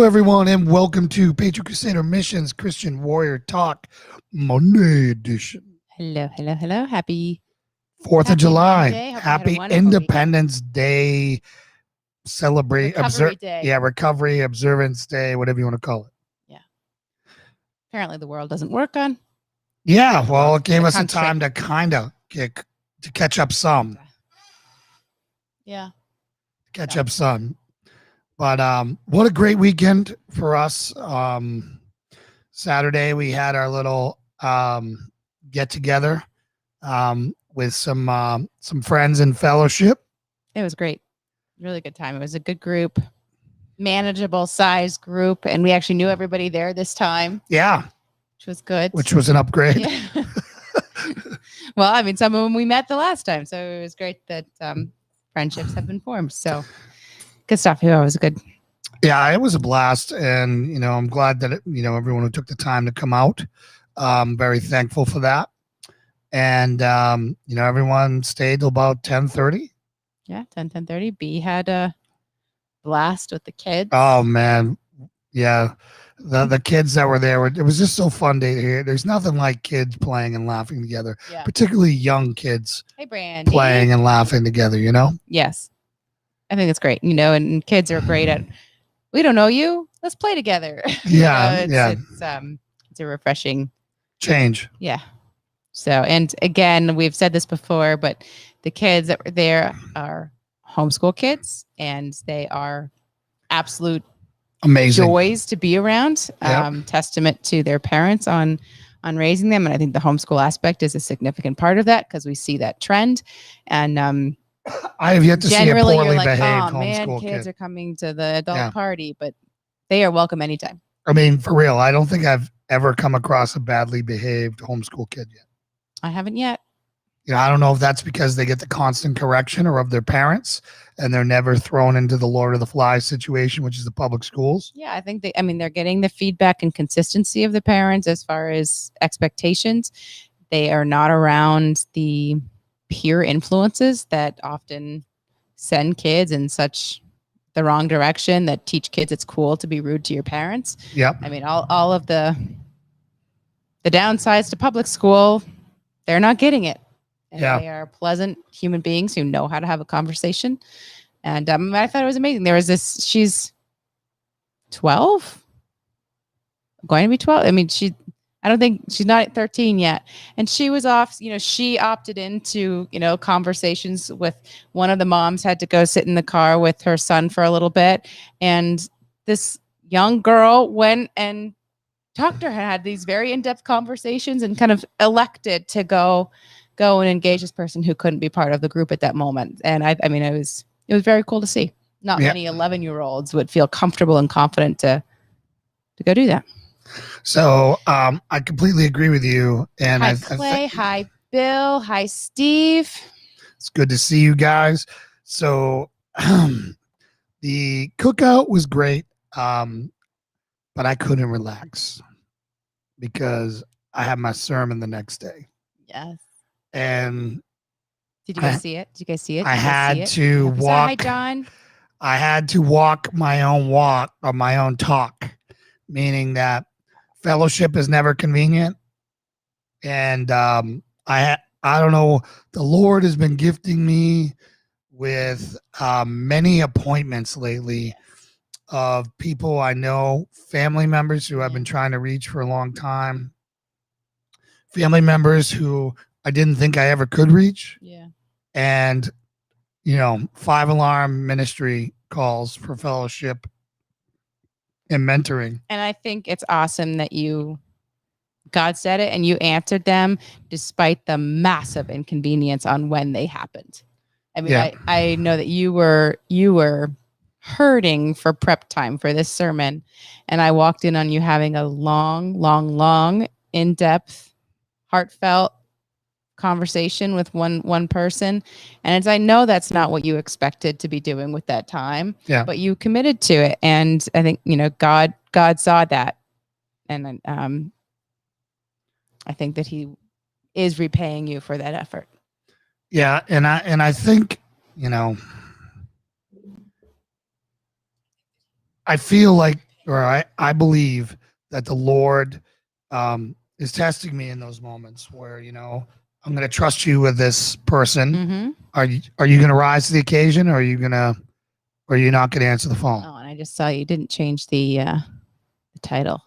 everyone, and welcome to Patriot Crusader Missions Christian Warrior Talk Monday edition. Hello, hello, hello. Happy 4th of July. Monday. Hope you had a Happy wonderful Independence Day Recovery Day. Yeah, Recovery, Observance Day, whatever you want to call it. Yeah. Apparently the world doesn't work on. Yeah, well, it gave us a country. time to kind of catch up some. Yeah. Catch up some. But what a great weekend for us. Saturday we had our little get together with some friends and fellowship. It was great. Really good time. It was a good group, manageable size group, and we actually knew everybody there this time. Yeah. Which was good. Which was an upgrade. Yeah. Well, I mean, some of them we met the last time, so it was great that friendships have been formed. So good stuff. Yeah, it was good. Yeah, it was a blast, and I'm glad that everyone who took the time to come out. Very thankful for that, and everyone stayed till about 10:30. Yeah, 10:30. B had a blast with the kids. Oh man, yeah, the kids that were there it was just so fun to hear. There's nothing like kids playing and laughing together, particularly young kids. Hey, Brandy. Playing and laughing together. Yes, I think it's great. And kids are great at. We don't know you. Let's play together. Yeah, it's a refreshing change. Yeah. So, and again, we've said this before, but the kids that were there are homeschool kids, and they are absolute amazing joys to be around. Yep. Testament to their parents on raising them, and I think the homeschool aspect is a significant part of that because we see that trend. And I have yet to see a generally poorly you're like, behaved oh man, homeschool kids kid. are coming to the adult party, but they are welcome anytime. I mean, for real, I don't think I've ever come across a badly behaved homeschool kid yet. I haven't yet. I don't know if that's because they get the constant correction or of their parents and they're never thrown into the Lord of the Flies situation, which is the public schools. Yeah, I think they're getting the feedback and consistency of the parents as far as expectations. They are not around the peer influences that often send kids in such the wrong direction, that teach kids it's cool to be rude to your parents. Yep. I mean, all of the downsides to public school, they're not getting it. And they are pleasant human beings who know how to have a conversation. And I thought it was amazing. There was this, she's 12, going to be 12. I mean, I don't think she's not at 13 yet. And she was off, she opted into, conversations with one of the moms, had to go sit in the car with her son for a little bit. And this young girl went and talked to her, had these very in-depth conversations, and kind of elected to go and engage this person who couldn't be part of the group at that moment. And I mean, it was very cool to see. Not many 11-year-olds would feel comfortable and confident to go do that. So I completely agree with you. And hi, Clay. Hi, Bill. Hi, Steve. It's good to see you guys. So the cookout was great, but I couldn't relax because I had my sermon the next day. Yes. And did you guys see it? Did you guys see it? I had to walk. Hi, John. I had to walk my own walk or my own talk, meaning that fellowship is never convenient. And I don't know, the Lord has been gifting me with many appointments lately of people I know, family members who I've been trying to reach for a long time, family members who I didn't think I ever could reach. Yeah. And, 5-alarm ministry calls for fellowship and mentoring. And I think it's awesome that God said it and you answered them despite the massive inconvenience on when they happened. I mean, I know that you were hurting for prep time for this sermon, and I walked in on you having a long, in-depth, heartfelt conversation with one person. And I know that's not what you expected to be doing with that time, but you committed to it. And I think, God saw that. And I think that he is repaying you for that effort. Yeah. And I think, I feel like or I believe that the Lord is testing me in those moments where, I'm going to trust you with this person. Mm-hmm. Are you going to rise to the occasion, or are you not going to answer the phone? Oh, and I just saw you didn't change the title.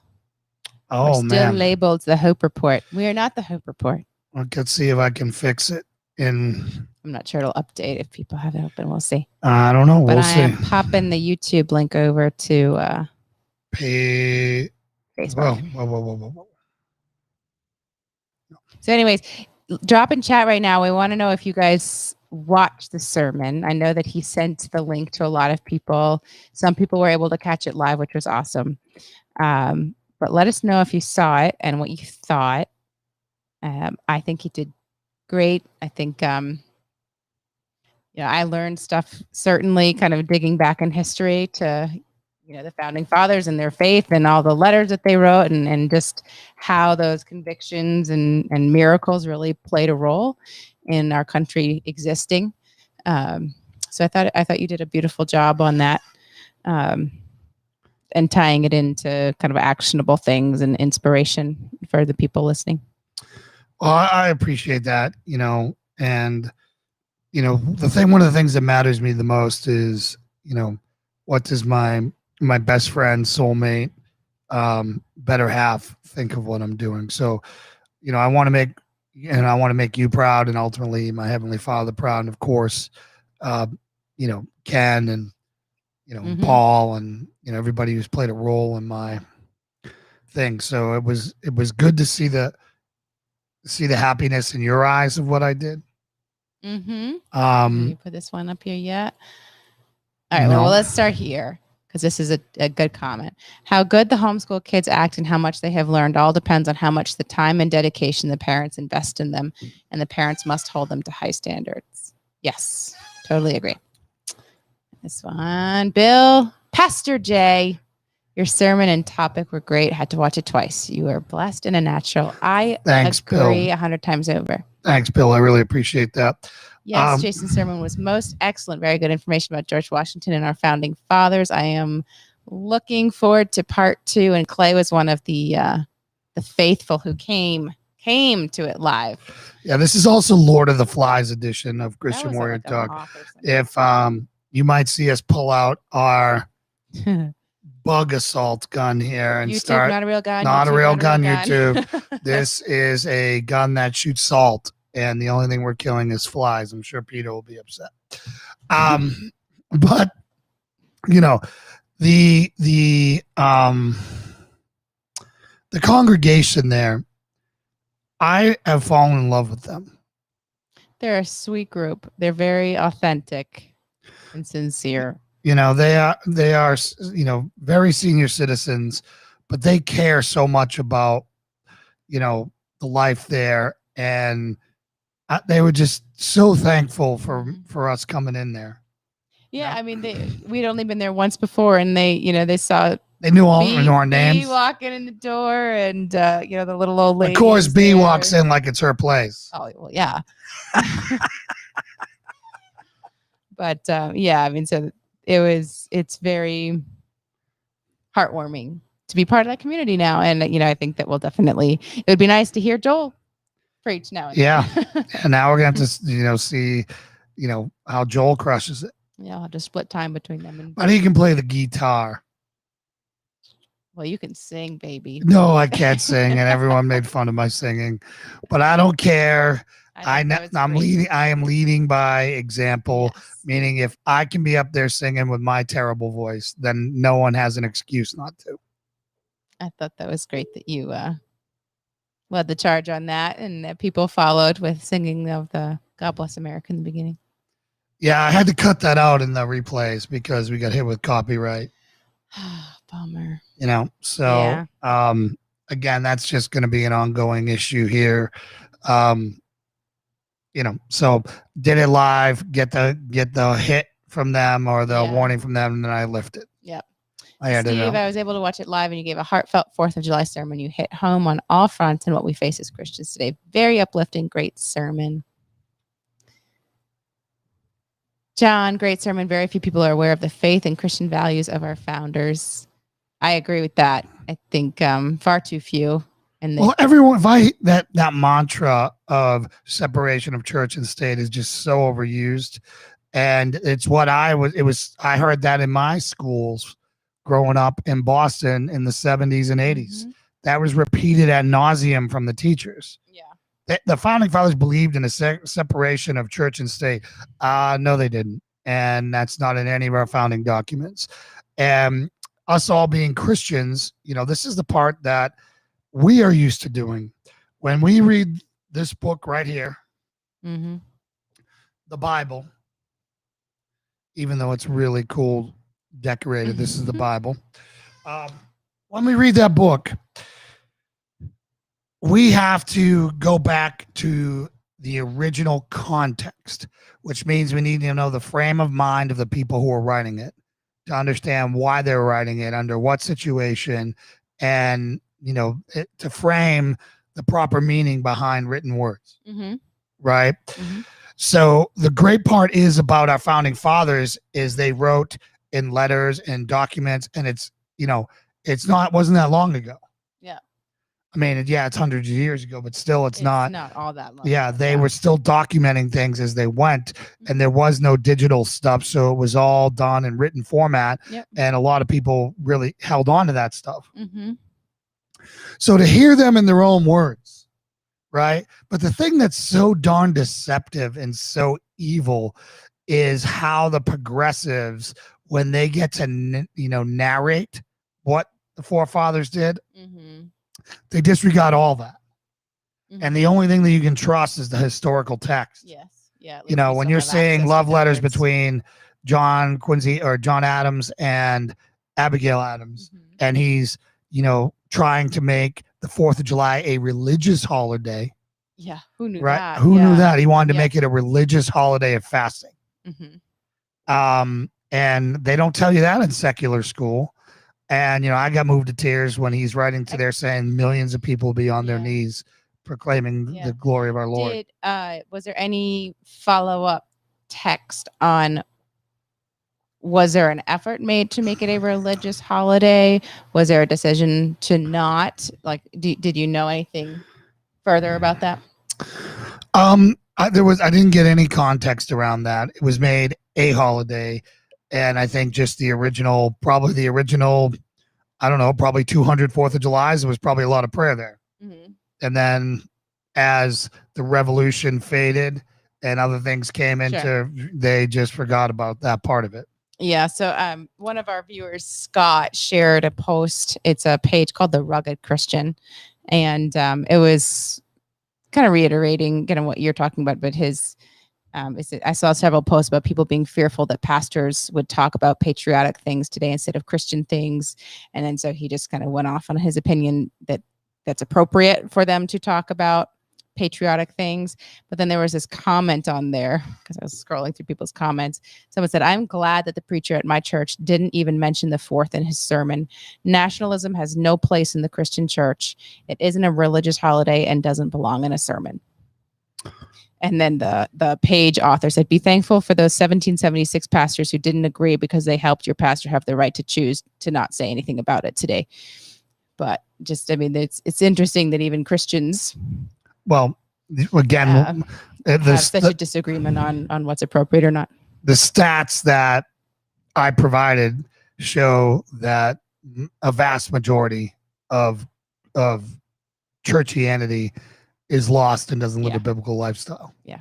We're Oh still man. labeled the Hope Report. We are not the Hope Report. Let's see if I can fix it. I'm not sure it'll update if people have it open. We'll see. I don't know. But We'll I see. am popping the YouTube link over to Facebook. Facebook. Whoa. So, anyways, drop in chat right now. We want to know if you guys watched the sermon. I know that he sent the link to a lot of people. Some people were able to catch it live, which was awesome. But let us know if you saw it and what you thought. I think he did great. I think I learned stuff, certainly kind of digging back in history to the founding fathers and their faith and all the letters that they wrote, and just how those convictions and miracles really played a role in our country existing. So I thought you did a beautiful job on that, and tying it into kind of actionable things and inspiration for the people listening. Well, I appreciate that, and one of the things that matters me the most is, what does my best friend, soulmate, better half think of what I'm doing. So, I want to make you proud, and ultimately my Heavenly Father proud, and of course, Ken and Paul, and everybody who's played a role in my thing. So it was good to see the happiness in your eyes of what I did. You put this one up here yet? All right. Well, let's start here, because this is a good comment. How good the homeschool kids act and how much they have learned all depends on how much the time and dedication the parents invest in them, and the parents must hold them to high standards. Yes, totally agree. This one, Bill, Pastor Jay, your sermon and topic were great. Had to watch it twice. You are blessed and a natural. Thanks, agree Bill. 100 times over. Thanks, Bill. I really appreciate that. Yes, Jason's sermon was most excellent. Very good information about George Washington and our founding fathers. I am looking forward to part 2. And Clay was one of the faithful who came to it live. Yeah, this is also Lord of the Flies edition of Christian Warrior Talk. If you might see us pull out our bug assault gun here and YouTube, start. Not a real gun. Not YouTube, a real gun. YouTube. This is a gun that shoots salt, and the only thing we're killing is flies. I'm sure Peter will be upset. But the congregation there, I have fallen in love with them. They're a sweet group. They're very authentic and sincere. They are very senior citizens, but they care so much about the life there, and they were just so thankful for us coming in there. Yeah, I mean, we'd only been there once before, and they saw. They knew our names. B walking in the door, and the little old lady. Of course, B walks in like it's her place. Oh well, yeah. But yeah, I mean, so it's very heartwarming to be part of that community now, and I think that it would be nice to hear Joel preach now. Yeah, and now we're going to see how Joel crushes it. Yeah, I'll have to split time between them. But he can play the guitar. Well, you can sing, baby. No, I can't sing, and everyone made fun of my singing, but I don't care. I am leading by example, yes. Meaning if I can be up there singing with my terrible voice, then no one has an excuse not to. I thought that was great that you led the charge on that, and that people followed with singing of the God Bless America in the beginning. Yeah, I had to cut that out in the replays because we got hit with copyright. Bummer. So yeah. Again, that's just going to be an ongoing issue here. So did it live, get the hit from them or the warning from them, and then I lift it. Yep. Steve, I was able to watch it live, and you gave a heartfelt 4th of July sermon. You hit home on all fronts and what we face as Christians today. Very uplifting, great sermon. John, great sermon. Very few people are aware of the faith and Christian values of our founders. I agree with that. I think far too few. And well, everyone, that mantra of separation of church and state is just so overused, and it's what I heard that in my schools growing up in Boston in the 70s and 80s. Mm-hmm. That was repeated ad nauseum from the teachers. Yeah. The founding fathers believed in a separation of church and state. No, they didn't, and that's not in any of our founding documents. And us all being Christians, this is the part that we are used to doing. When we read this book right here, mm-hmm. the Bible, even though it's really cool decorated, this is the Bible. When we read that book, we have to go back to the original context, which means we need to know the frame of mind of the people who are writing it to understand why they're writing it, under what situation, and to frame the proper meaning behind written words. Mm-hmm. Right. Mm-hmm. So the great part is about our founding fathers is they wrote in letters and documents, and wasn't that long ago. Yeah. I mean, it's hundreds of years ago, but still it's not all that long. Yeah, they were still documenting things as they went, and there was no digital stuff, so it was all done in written format. Yep. And a lot of people really held on to that stuff. Mm-hmm. So to hear them in their own words, right? But the thing that's so darn deceptive and so evil is how the progressives, when they get to narrate what the forefathers did, mm-hmm. they disregard all that. Mm-hmm. And the only thing that you can trust is the historical text. Yes. Yeah. When you're saying love letters between John Adams and Abigail Adams, mm-hmm. and he's, trying to make the 4th of July a religious holiday. Yeah. Who knew right? that? Who knew that? He wanted to make it a religious holiday of fasting. Mm-hmm. And they don't tell you that in secular school. And, I got moved to tears when he's writing to there saying millions of people will be on their knees proclaiming the glory of our Lord. Was there any follow-up text on, was there an effort made to make it a religious holiday? Was there a decision to not? Did you know anything further about that? I didn't get any context around that. It was made a holiday, and I think just probably the original, I don't know, probably 200 4th of Julys, there was probably a lot of prayer there. Mm-hmm. And then as the revolution faded and other things came into, they just forgot about that part of it. Yeah. So one of our viewers, Scott, shared a post. It's a page called The Rugged Christian. And it was kind of reiterating what you're talking about, but his, I saw several posts about people being fearful that pastors would talk about patriotic things today instead of Christian things. And then so he just kind of went off on his opinion that that's appropriate for them to talk about patriotic things. But then there was this comment on there, because I was scrolling through people's comments. Someone said, "I'm glad that the preacher at my church didn't even mention the 4th in his sermon. Nationalism has no place in the Christian church. It isn't a religious holiday and doesn't belong in a sermon." And then the page author said, "Be thankful for those 1776 pastors who didn't agree, because they helped your pastor have the right to choose to not say anything about it today." But just, it's interesting that even Christians, well, again, have such a disagreement on what's appropriate or not. The stats that I provided show that a vast majority of churchianity is lost and doesn't live a biblical lifestyle. Yeah.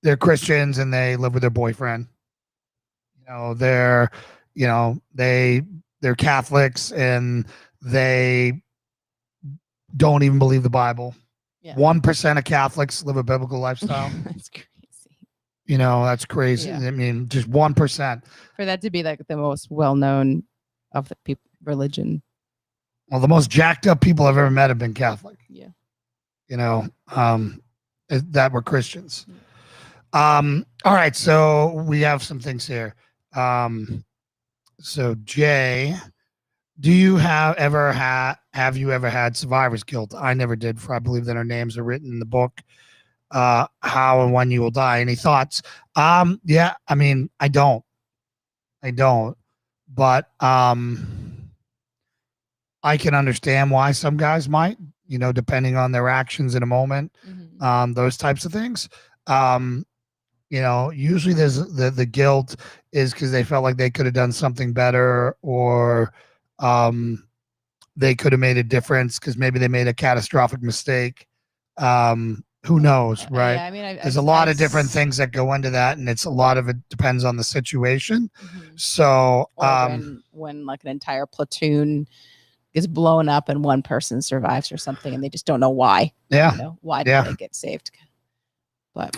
They're Christians and they live with their boyfriend. They're Catholics and they don't even believe the Bible. 1% of Catholics live a biblical lifestyle. That's crazy. That's crazy. Yeah. I mean, just 1%. For that to be the most well-known of the religion. Well, the most jacked up people I've ever met have been Catholic. Yeah. That were Christians. All right. So we have some things here. So Jay, do you have you ever had survivor's guilt? I never did, for I believe that our names are written in the book. How and when you will die. Any thoughts? Yeah, I don't. But I can understand why some guys might, depending on their actions in a moment, those types of things. Usually there's the guilt is because they felt like they could have done something better, or they could have made a difference because maybe they made a catastrophic mistake. Who knows, right? Yeah, I mean, there's a lot of different things that go into that, and a lot of it depends on the situation. So, or when like an entire platoon gets blown up and one person survives or something, and they just don't know why. Yeah, why did they get saved? But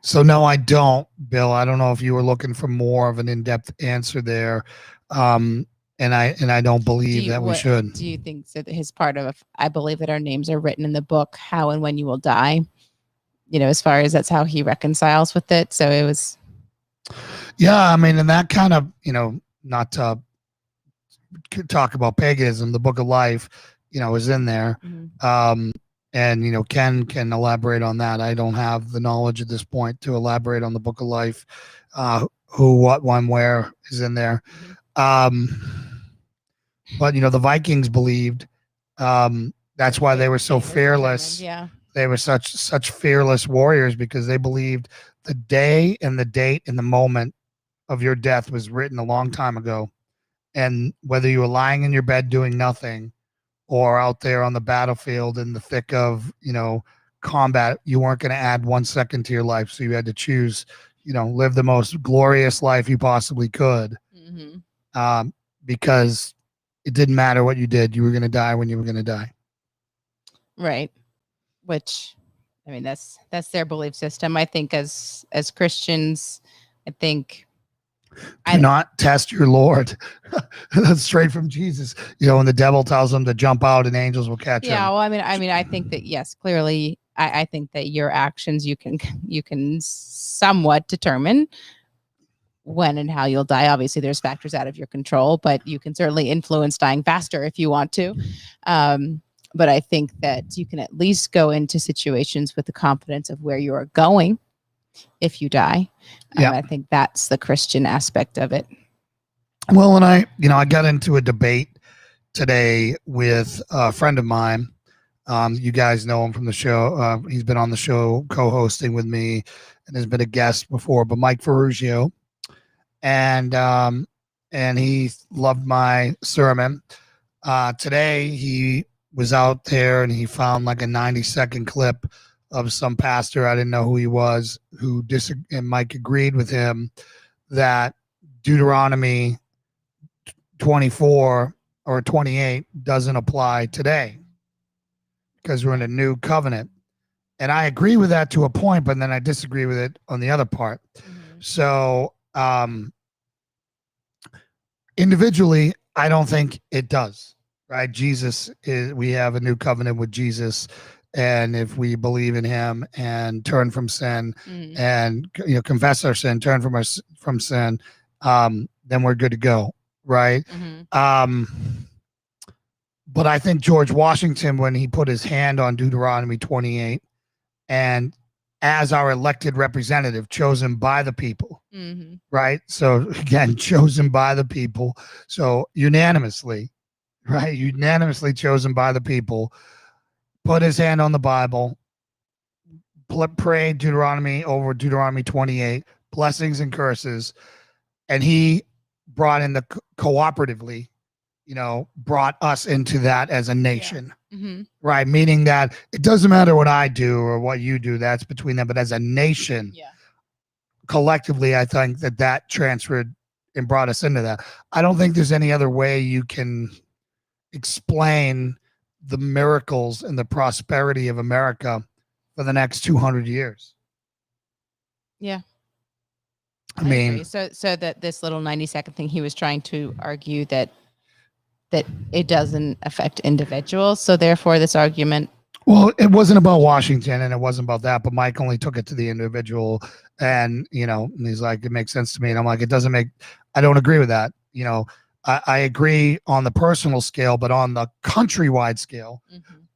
so no, I don't, Bill. I don't know if you were looking for more of an in-depth answer there. And I don't believe that we should. Do you think that his part of, I believe that our names are written in the book, how and when you will die, as far as that's how he reconciles with it. So it was. Yeah. I mean, and that kind of, not to talk about paganism, the book of life, is in there. And, Ken can elaborate on that. I don't have the knowledge at this point to elaborate on the book of life, who, what, when, where is in there. But the Vikings believed, that's why they were so fearless. Yeah. They were such fearless warriors, because they believed the day and the date and the moment of your death was written a long time ago. And whether you were lying in your bed doing nothing, or out there on the battlefield in the thick of, combat, you weren't going to add 1 second to your life. So you had to choose, live the most glorious life you possibly could. Because it didn't matter what you did. You were going to die when you were going to die. Right. Which, I mean, that's their belief system. I think as Christians, I think. Do not test your Lord. That's straight from Jesus. When the devil tells them to jump out and angels will catch him. Yeah. Well, I mean, I think that, yes, clearly, I think that your actions, you can somewhat determine when and how you'll die. Obviously, there's factors out of your control, but you can certainly influence dying faster if you want to. But I think that you can at least go into situations with the confidence of where you are going if you die. I think that's the Christian aspect of it. Well, and I got into a debate today with a friend of mine. You guys know him from the show. He's been on the show co-hosting with me and has been a guest before, but Mike Ferrugio. And he loved my sermon. Today he was out there and he found like a 90-second clip of some pastor, I didn't know who he was, and Mike agreed with him that Deuteronomy 24 or 28 doesn't apply today because we're in a new covenant. And I agree with that to a point, but then I disagree with it on the other part. So individually, I don't think it does, right? We have a new covenant with Jesus. And if we believe in him and turn from sin and confess our sin, turn from sin, then we're good to go, right? But I think George Washington, when he put his hand on Deuteronomy 28, and as our elected representative, chosen by the people, right? So again, chosen by the people, so unanimously, right? Unanimously chosen by the people. Put his hand on the Bible, prayed over Deuteronomy 28, blessings and curses, and he brought in cooperatively, brought us into that as a nation, right? Meaning that it doesn't matter what I do or what you do, that's between them, but as a nation, collectively, I think that transferred and brought us into that. I don't think there's any other way you can explain the miracles and the prosperity of America for the next 200 years. Yeah. I mean, agree. So that this little 90-second thing, he was trying to argue that it doesn't affect individuals. So therefore this argument. Well, it wasn't about Washington and it wasn't about that, but Mike only took it to the individual, and, and he's like, it makes sense to me. And I'm like, I don't agree with that. I agree on the personal scale, but on the countrywide scale,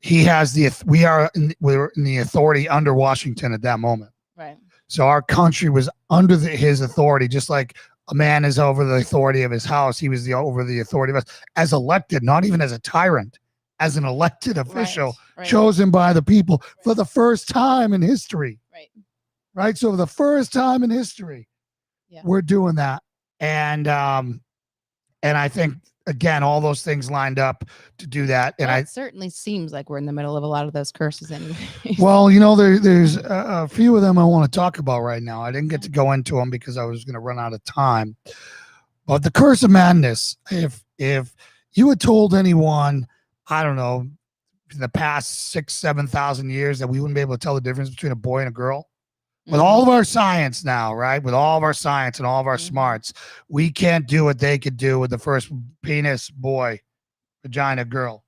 we're in the authority under Washington at that moment. Right. So our country was under his authority, just like a man is over the authority of his house. He was over the authority of us as elected, not even as a tyrant, as an elected official chosen by the people for the first time in history. Right. So the first time in history, we're doing that. And I think, again, all those things lined up to do that. And it certainly seems like we're in the middle of a lot of those curses anyway. Well, there's a few of them I want to talk about right now. I didn't get to go into them because I was going to run out of time. But the curse of madness, if you had told anyone, I don't know, in the past 6,000-7,000 years that we wouldn't be able to tell the difference between a boy and a girl, with all of our science now, right? With all of our science and all of our smarts, we can't do what they could do with the first penis boy, vagina girl.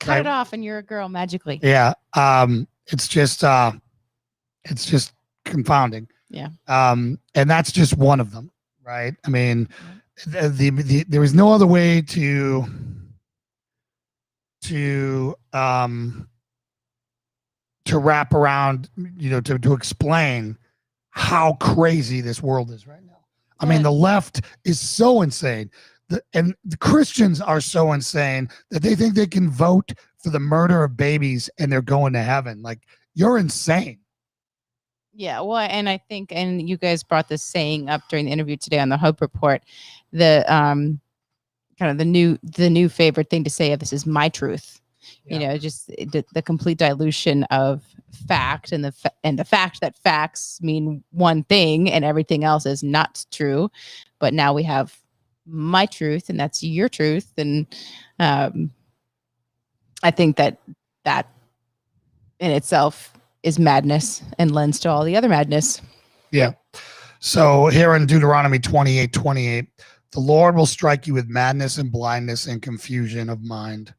Cut it off and you're a girl magically. Yeah. It's just confounding. Yeah. And that's just one of them, right? I mean, there was no other way to wrap around, to explain how crazy this world is right now. I mean, the left is so insane. And the Christians are so insane that they think they can vote for the murder of babies and they're going to heaven. Like, you're insane. Yeah, well, and I think, and you guys brought this saying up during the interview today on the Hope Report, the kind of the new favorite thing to say of this is my truth. Yeah. Just the complete dilution of fact and the fact that facts mean one thing and everything else is not true. But now we have my truth and that's your truth. And I think that in itself is madness and lends to all the other madness. Yeah. So here in Deuteronomy 28:28, the Lord will strike you with madness and blindness and confusion of mind.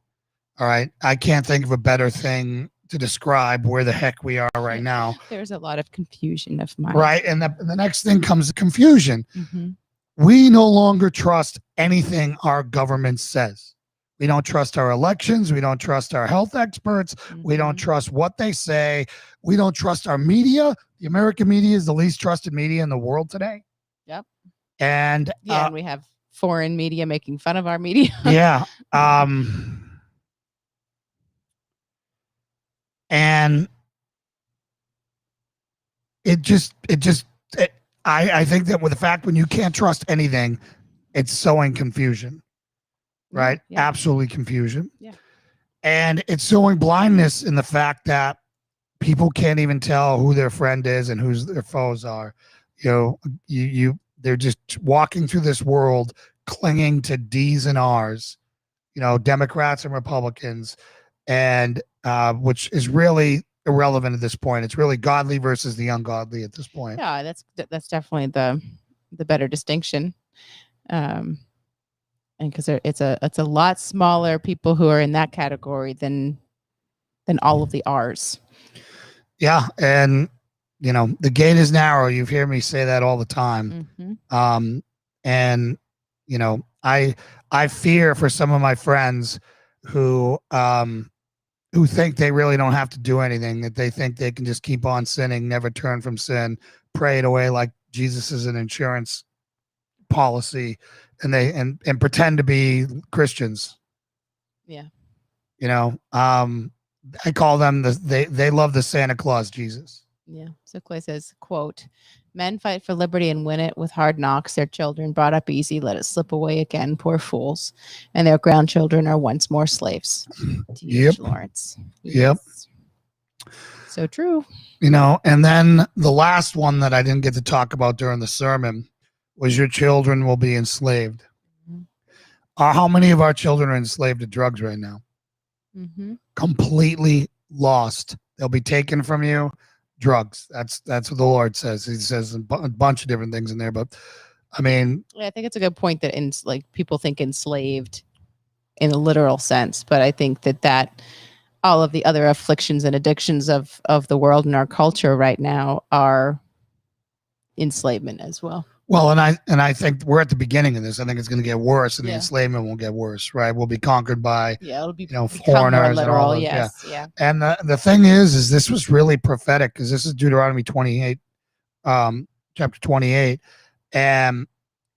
All right. I can't think of a better thing to describe where the heck we are right now. There's a lot of confusion of mind. Right. And the next thing comes the confusion. We no longer trust anything our government says. We don't trust our elections. We don't trust our health experts. We don't trust what they say. We don't trust our media. The American media is the least trusted media in the world today. Yep. And and we have foreign media making fun of our media. Yeah. And I think that with the fact when you can't trust anything, it's sowing confusion, right? Yeah. Absolutely confusion. Yeah. And it's sowing blindness in the fact that people can't even tell who their friend is and who their foes are. They're just walking through this world clinging to D's and R's, Democrats and Republicans, and which is really irrelevant at this point. It's really godly versus the ungodly at this point. Yeah, that's definitely the better distinction. And because it's a lot smaller people who are in that category than all of the R's. Yeah, and the gate is narrow. You hear me say that all the time. And I fear for some of my friends who think they really don't have to do anything, that they think they can just keep on sinning, never turn from sin, pray it away like Jesus is an insurance policy, and they and pretend to be Christians. Yeah. I call them they love the Santa Claus Jesus. Yeah. So Clay says, quote, "Men fight for liberty and win it with hard knocks. Their children brought up easy, let it slip away again, poor fools. And their grandchildren are once more slaves." Yep. Lawrence. Yes. Yep. So true. And then the last one that I didn't get to talk about during the sermon was your children will be enslaved. How many of our children are enslaved to drugs right now? Completely lost. They'll be taken from you. Drugs. That's what the Lord says. He says a bunch of different things in there, but I mean, I think it's a good point that people think enslaved in a literal sense, but I think that all of the other afflictions and addictions of the world and our culture right now are enslavement as well. Well, and I think we're at the beginning of this. I think it's going to get worse, and the enslavement won't get worse, right? We'll be conquered by it'll be foreigners and all those, yeah. And the thing is this was really prophetic, because this is Deuteronomy 28, chapter 28, and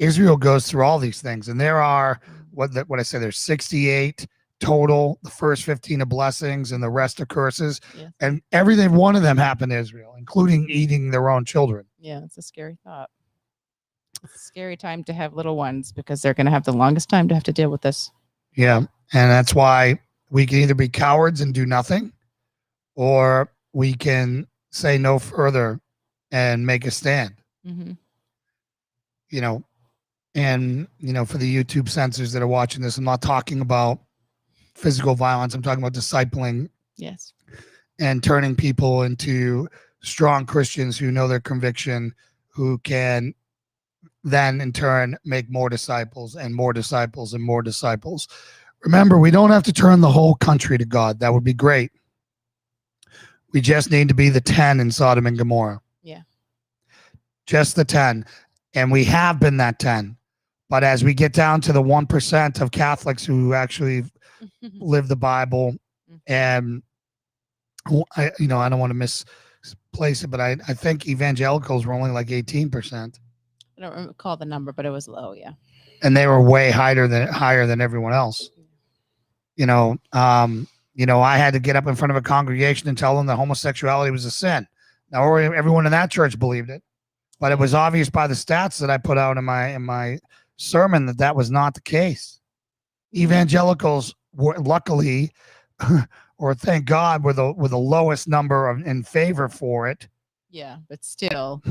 Israel goes through all these things, and there are what I say. There's 68 total. The first 15 are blessings, and the rest are curses. Yeah. And every one of them happened to Israel, including eating their own children. Yeah, it's a scary thought. It's a scary time to have little ones because they're going to have the longest time to have to deal with this. Yeah, and that's why we can either be cowards and do nothing, or we can say no further and make a stand. Mm-hmm. You know, and for the YouTube censors that are watching this, I'm not talking about physical violence. I'm talking about discipling. Yes. And turning people into strong Christians who know their conviction, who can then in turn make more disciples and more disciples and more disciples. Remember, we don't have to turn the whole country to God. That would be great. We just need to be the 10 in Sodom and Gomorrah. Yeah. Just the 10. And we have been that 10. But as we get down to the 1% of Catholics who actually live the Bible, and I don't want to misplace it, but I think evangelicals were only like 18%. I don't recall the number, but it was low, yeah. And they were way higher than everyone else. I had to get up in front of a congregation and tell them that homosexuality was a sin. Now everyone in that church believed it, but it was obvious by the stats that I put out in my sermon that was not the case. Evangelicals were luckily, or thank God, were the lowest number in favor for it. Yeah, but still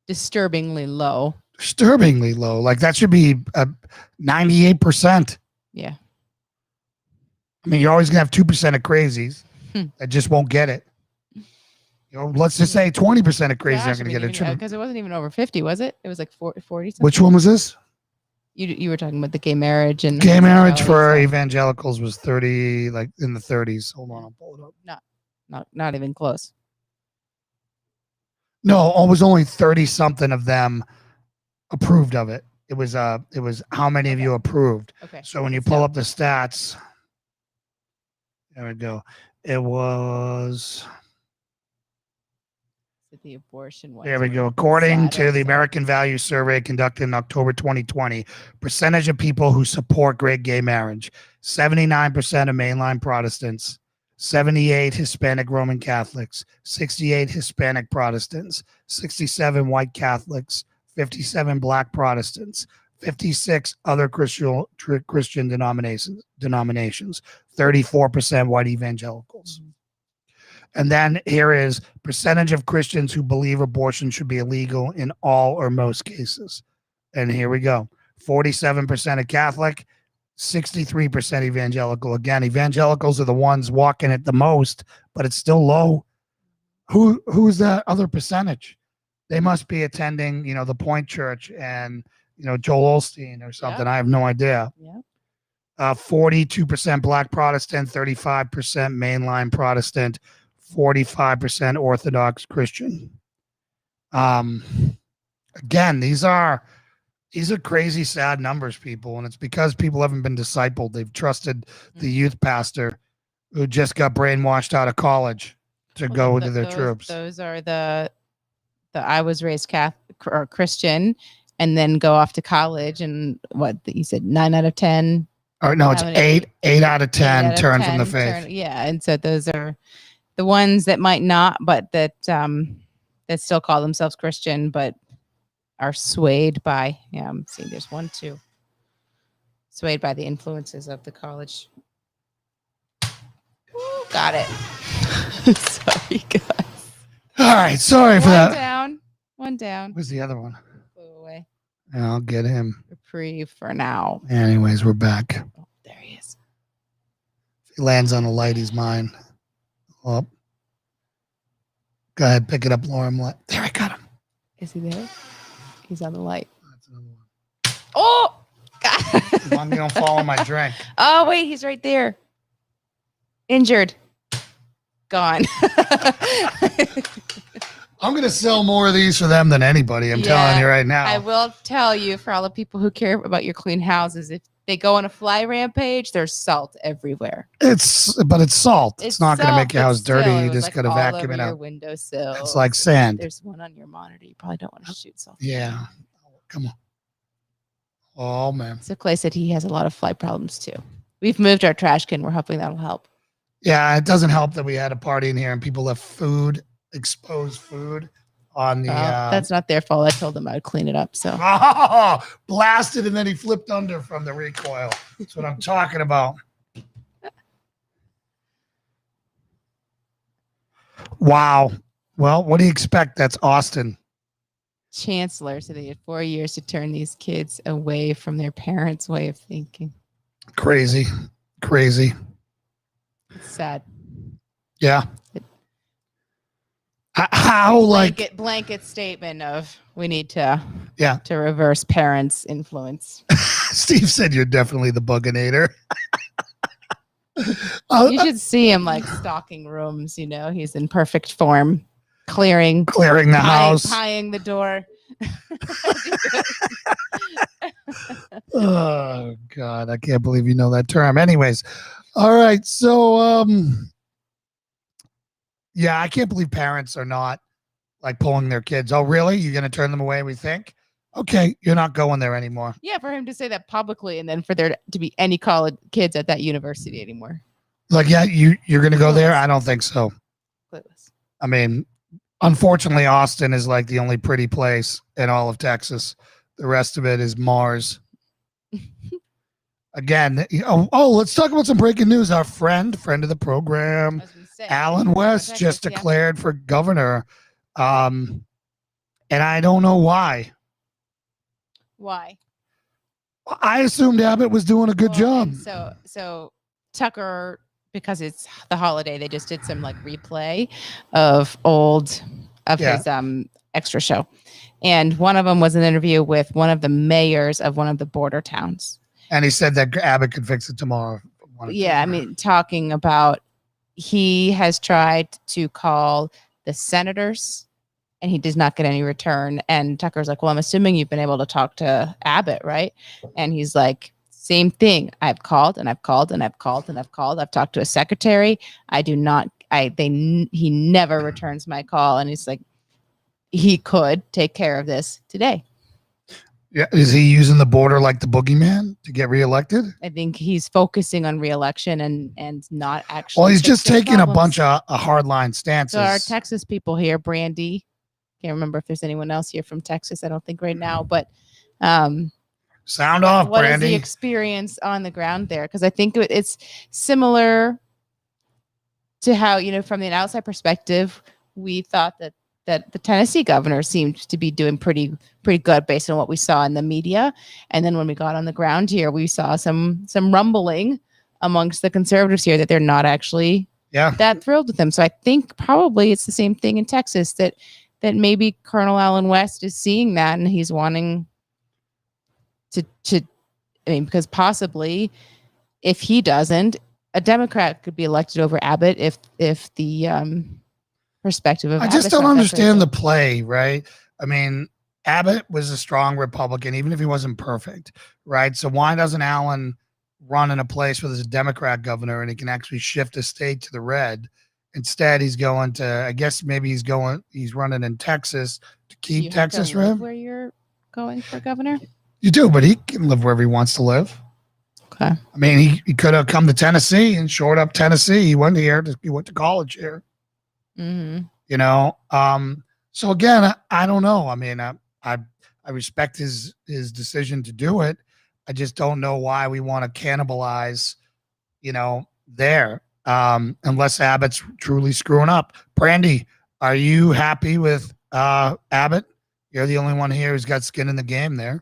disturbingly low. Disturbingly low. Like that should be 98%. Yeah. I mean, you're always gonna have 2% of crazies that just won't get it. Let's just say 20% of crazies aren't gonna get it. Because it wasn't even over 50, was it? It was like 40 something. Which one was this? You were talking about the gay marriage and gay marriage for evangelicals was 30, like in the 30s. Hold on, I'll pull it up. Not even close. No, it was only 30 something of them approved of it. It was how many of you approved? Okay. So when you pull up the stats, there we go. It was the abortion one. There we go. According to the American Values Survey conducted in October 2020, percentage of people who support gay marriage, 79% of mainline Protestants, 78 Hispanic Roman Catholics, 68 Hispanic Protestants, 67 white Catholics, 57 black Protestants, 56 other Christian denominations, 34% white evangelicals. And then here is percentage of Christians who believe abortion should be illegal in all or most cases. And here we go. 47% of Catholic, 63% evangelical. Again, evangelicals are the ones walking it the most, but it's still low. Who's that other percentage? They must be attending, the Point Church and, Joel Osteen or something. Yeah. I have no idea. Yeah. 42% black Protestant, 35% mainline Protestant, 45% Orthodox Christian. Again, these are crazy, sad numbers, people, and it's because people haven't been discipled. They've trusted the youth pastor who just got brainwashed out of college to go into their troops. Those are the I was raised Catholic or Christian, and then go off to college, and what you said, 9 out of 10. Or no, it's 8 out of 10 turn from the faith. And so those are the ones that might not, but that still call themselves Christian, but are swayed by, I'm seeing there's 1, 2, swayed by the influences of the college. Ooh, got it. Sorry, guys. All right, sorry for that. One down. Where's the other one? Flew away. I'll get him. Reprieve for now. Anyways, we're back. Oh, there he is. If he lands on a light, he's mine. Oh. Go ahead, pick it up, Laura. There, I got him. Is he there? He's on the light. That's another one. Oh, God. As long as you don't fall on my drink. Oh, wait, he's right there. Injured. Gone. I'm going to sell more of these for them than anybody. I'm telling you right now. I will tell you, for all the people who care about your clean houses, if they go on a fly rampage, there's salt everywhere. But it's salt. It's not going to make your house dirty. You just got to vacuum it out. Your windowsill. It's like sand. There's one on your monitor. You probably don't want to shoot salt. Yeah. Come on. Oh man. So Clay said he has a lot of flight problems too. We've moved our trash can. We're hoping that'll help. Yeah, it doesn't help that we had a party in here and people left food, exposed food on the. That's not their fault. I told them I would clean it up. So blasted, and then he flipped under from the recoil. That's what I'm talking about. Wow. Well, what do you expect? That's Austin. Chancellor said they had 4 years to turn these kids away from their parents' way of thinking. Crazy. It's sad. Yeah. How like blanket statement of we need to to reverse parents' influence. Steve said you're definitely the buginator. You should see him like stalking rooms. You know, he's in perfect form, clearing the house, pieing the door. Oh God, I can't believe you know that term. Anyways, all right, so yeah, I can't believe parents are not like pulling their kids. Oh, really? You're gonna turn them away? We think. Okay, you're not going there anymore. Yeah, for him to say that publicly, and then for there to be any college kids at that university anymore. Like, yeah, you're gonna go there? I don't think so. Clueless. I mean, unfortunately, Austin is like the only pretty place in all of Texas. The rest of it is Mars. Again, let's talk about some breaking news. Our friend of the program, Alan West, just declared for governor. And I don't know why. Why? I assumed Abbott was doing a good job. So Tucker, because it's the holiday, they just did some like replay of his extra show. And one of them was an interview with one of the mayors of one of the border towns. And he said that Abbott could fix it tomorrow. Yeah, I mean, talking about he has tried to call the senators and he does not get any return. And Tucker's like, well, I'm assuming you've been able to talk to Abbott, right? And he's like, same thing. I've called and I've called and I've called and I've called. I've talked to a secretary. He never returns my call. And he's like, he could take care of this today. Yeah. Is he using the border like the boogeyman to get reelected? I think he's focusing on reelection and not actually. Well, he's just taking a bunch of hardline stances. So our Texas people here, Brandy, can't remember if there's anyone else here from Texas. I don't think right now, but sound off, what Brandy. Is the experience on the ground there? Because I think it's similar to how, from the outside perspective, we thought that the Tennessee governor seemed to be doing pretty good based on what we saw in the media. And then when we got on the ground here, we saw some rumbling amongst the conservatives here that they're not actually that thrilled with him. So I think probably it's the same thing in Texas that maybe Colonel Alan West is seeing that and he's wanting to because possibly if he doesn't, a Democrat could be elected over Abbott if the perspective of I just don't understand the play, right? I mean, Abbott was a strong Republican, even if he wasn't perfect, right? So why doesn't Alan run in a place where there's a Democrat governor and he can actually shift a state to the red? Instead, he's going to, I guess maybe he's running in Texas to keep Texas red. Where you're going for governor? You do, but he can live wherever he wants to live. Okay. I mean, he could have come to Tennessee and shored up Tennessee. He went to college here. Mm-hmm. So again, I don't know. I mean, I respect his decision to do it. I just don't know why we want to cannibalize, there, unless Abbott's truly screwing up. Brandy, are you happy with Abbott? You're the only one here who's got skin in the game there.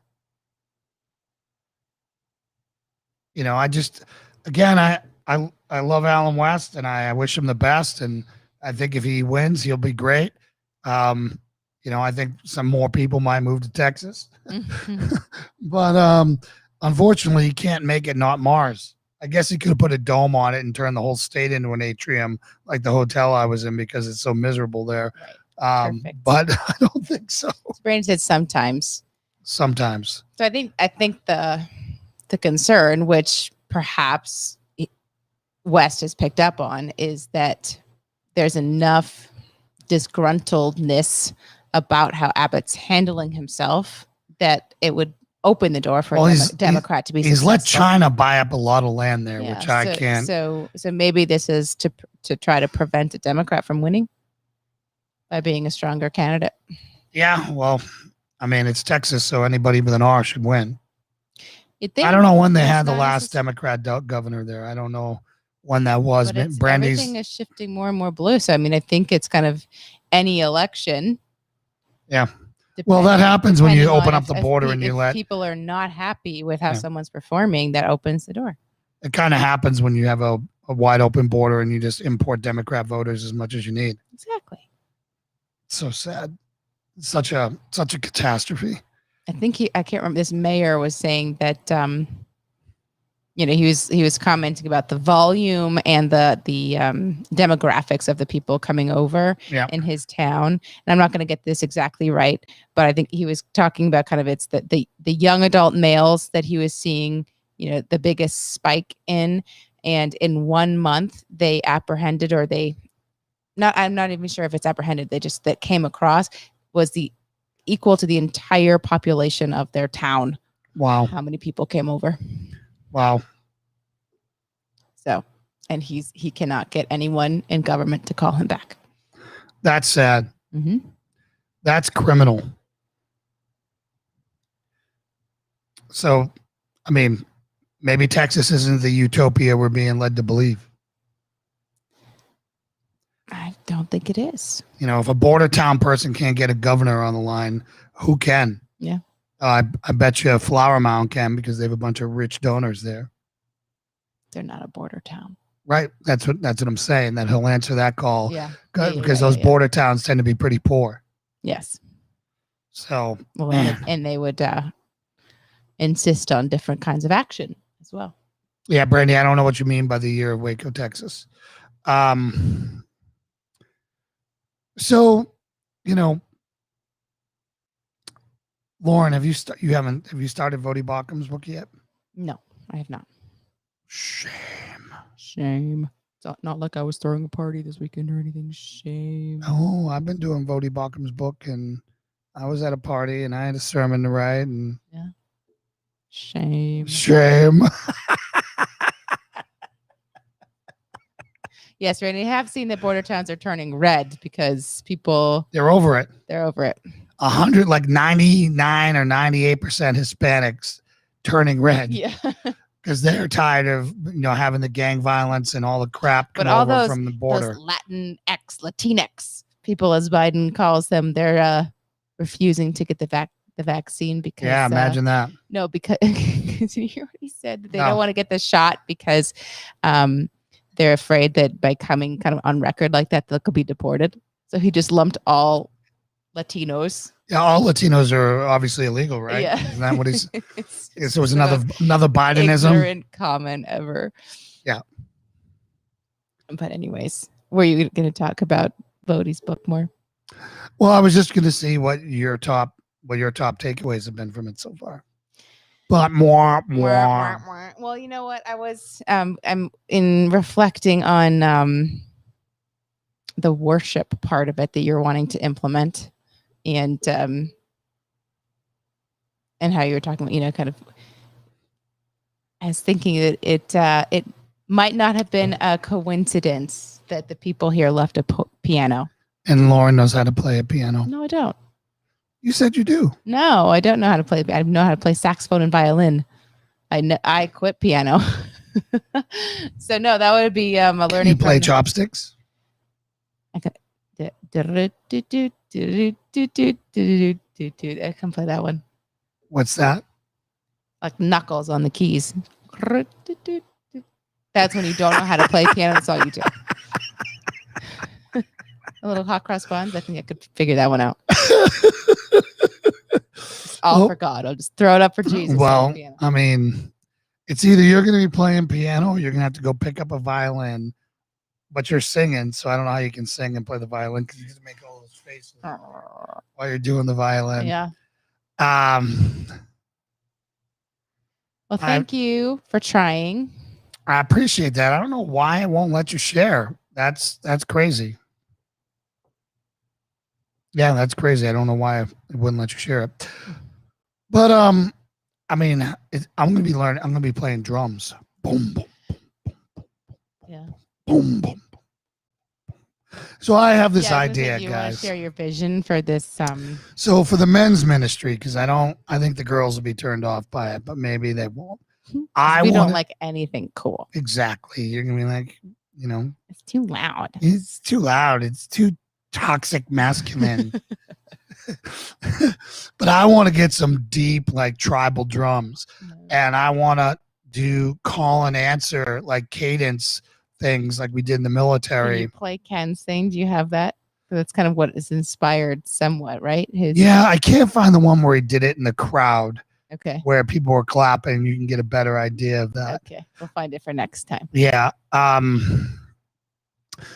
I just, again, I love Alan West and I wish him the best. And I think if he wins, he'll be great. I think some more people might move to Texas, but unfortunately, he can't make it not Mars. I guess he could have put a dome on it and turned the whole state into an atrium like the hotel I was in because it's so miserable there. Right. But I don't think so. Brandon said sometimes. Sometimes. So I think the concern, which perhaps West has picked up on, is that there's enough disgruntledness about how Abbott's handling himself that it would open the door for Well, a he's- Democrat to be He's successful. let China buy up a lot of land there, Yeah, which I can't. So maybe this is to try to prevent a Democrat from winning by being a stronger candidate. Yeah, well, I mean, it's Texas, so anybody with an R should win. You'd think I don't know when they that's had the not last necessary- Democrat governor there. I don't know when that was. But it's, Brandy's. everything is shifting more and more blue. So I mean, I think it's kind of any election. Yeah. Well, that happens when you open up the border and you let people are not happy with how Yeah. someone's performing. That opens the door. it kind of happens when you have a wide open border and you just import Democrat voters as much as you need. Exactly. It's so sad. It's such a catastrophe. I think I can't remember. This mayor was saying that he was commenting about the volume and the demographics of the people coming over in his town. And I'm not going to get this exactly right, but I think he was talking about kind of it's the young adult males that he was seeing, the biggest spike in. And in 1 month, they apprehended, or I'm not even sure if it's apprehended. That came across was equal to the entire population of their town. Wow. How many people came over? Wow. So, and he cannot get anyone in government to call him back. That's sad. Mm-hmm. That's criminal. So, I mean, maybe Texas isn't the utopia we're being led to believe. I don't think it is. If a border town person can't get a governor on the line, who can? Yeah. I bet you Flower Mound can, because they have a bunch of rich donors there. They're not a border town. Right. That's what I'm saying, that he'll answer that call. Yeah. Because those border towns tend to be pretty poor. Yes. So, and they would insist on different kinds of action as well. Yeah, Brandy, I don't know what you mean by the year of Waco, Texas. So, Lauren, have you started Vody Bachum's book yet? No, I have not. Shame. It's not like I was throwing a party this weekend or anything. Shame. Oh, I've been doing Vody Bachum's book, and I was at a party and I had a sermon to write, and yeah. Shame. Yes, Randy, I have seen that border towns are turning red because people they're over it. 100, like 99 or 98% Hispanics turning red. Yeah. Because they're tired of having the gang violence and all the crap come over from the border. Those Latinx people, as Biden calls them, they're refusing to get the vaccine because imagine that. No, because you hear what he said, that they don't want to get the shot because they're afraid that by coming kind of on record like that, they could be deported. So he just lumped all Latinos. Yeah, all Latinos are obviously illegal, right? Yeah. Isn't that what he's... So it was another Bidenism. Ignorant comment ever. Yeah. But anyways, were you going to talk about Vody's book more? Well, I was just going to see what your top takeaways have been from it so far. But more. Well, you know what? I was I'm in reflecting on the worship part of it that you're wanting to implement, and how you were talking about, kind of. I was thinking that it might not have been a coincidence that the people here left a piano. And Lauren knows how to play a piano. No, I don't. You said you do. No, I don't know how to play. I know how to play saxophone and violin. I quit piano. So no, that would be a learning. Can you play chopsticks? I can play that one. What's that? Like knuckles on the keys. That's when you don't know how to play piano. That's all you do. A little hot cross buns. I think I could figure that one out. All for God. I'll just throw it up for Jesus. Well, I mean, it's either you're going to be playing piano or you're going to have to go pick up a violin, but you're singing. So I don't know how you can sing and play the violin because you have to make all those faces while you're doing the violin. Yeah. Well, thank you for trying. I appreciate that. I don't know why it won't let you share. That's crazy. Yeah, that's crazy. I don't know why it wouldn't let you share it. But I mean, I'm gonna be learning. I'm gonna be playing drums. Boom, boom, Yeah. boom, boom. So I have this Yeah, I was gonna say, idea, do you want to guys. share your vision for this? So for the men's ministry, because I think the girls will be turned off by it, but maybe they won't. We don't like anything cool. Exactly. You're gonna be like, you know, It's too loud. it's too loud. It's too toxic masculine. But I want to get some deep, like tribal drums, and I want to do call and answer, like cadence things, like we did in the Can military. you play Ken's thing? Do you have that? That's kind of what is inspired somewhat, right? Yeah, I can't find the one where he did it in the crowd. Okay. Where people were clapping, you can get a better idea of that. Okay, we'll find it for next time. Yeah.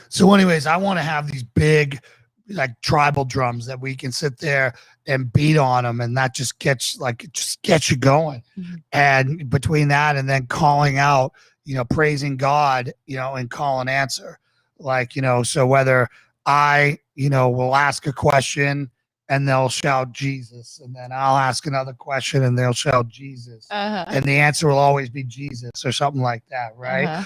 So, anyways, I want to have these big, like tribal drums that we can sit there and beat on them, and that just gets you going. Mm-hmm. And between that and then calling out, praising God, and call and answer, so whether I, will ask a question and they'll shout Jesus, and then I'll ask another question and they'll shout Jesus, and the answer will always be Jesus or something like that, right?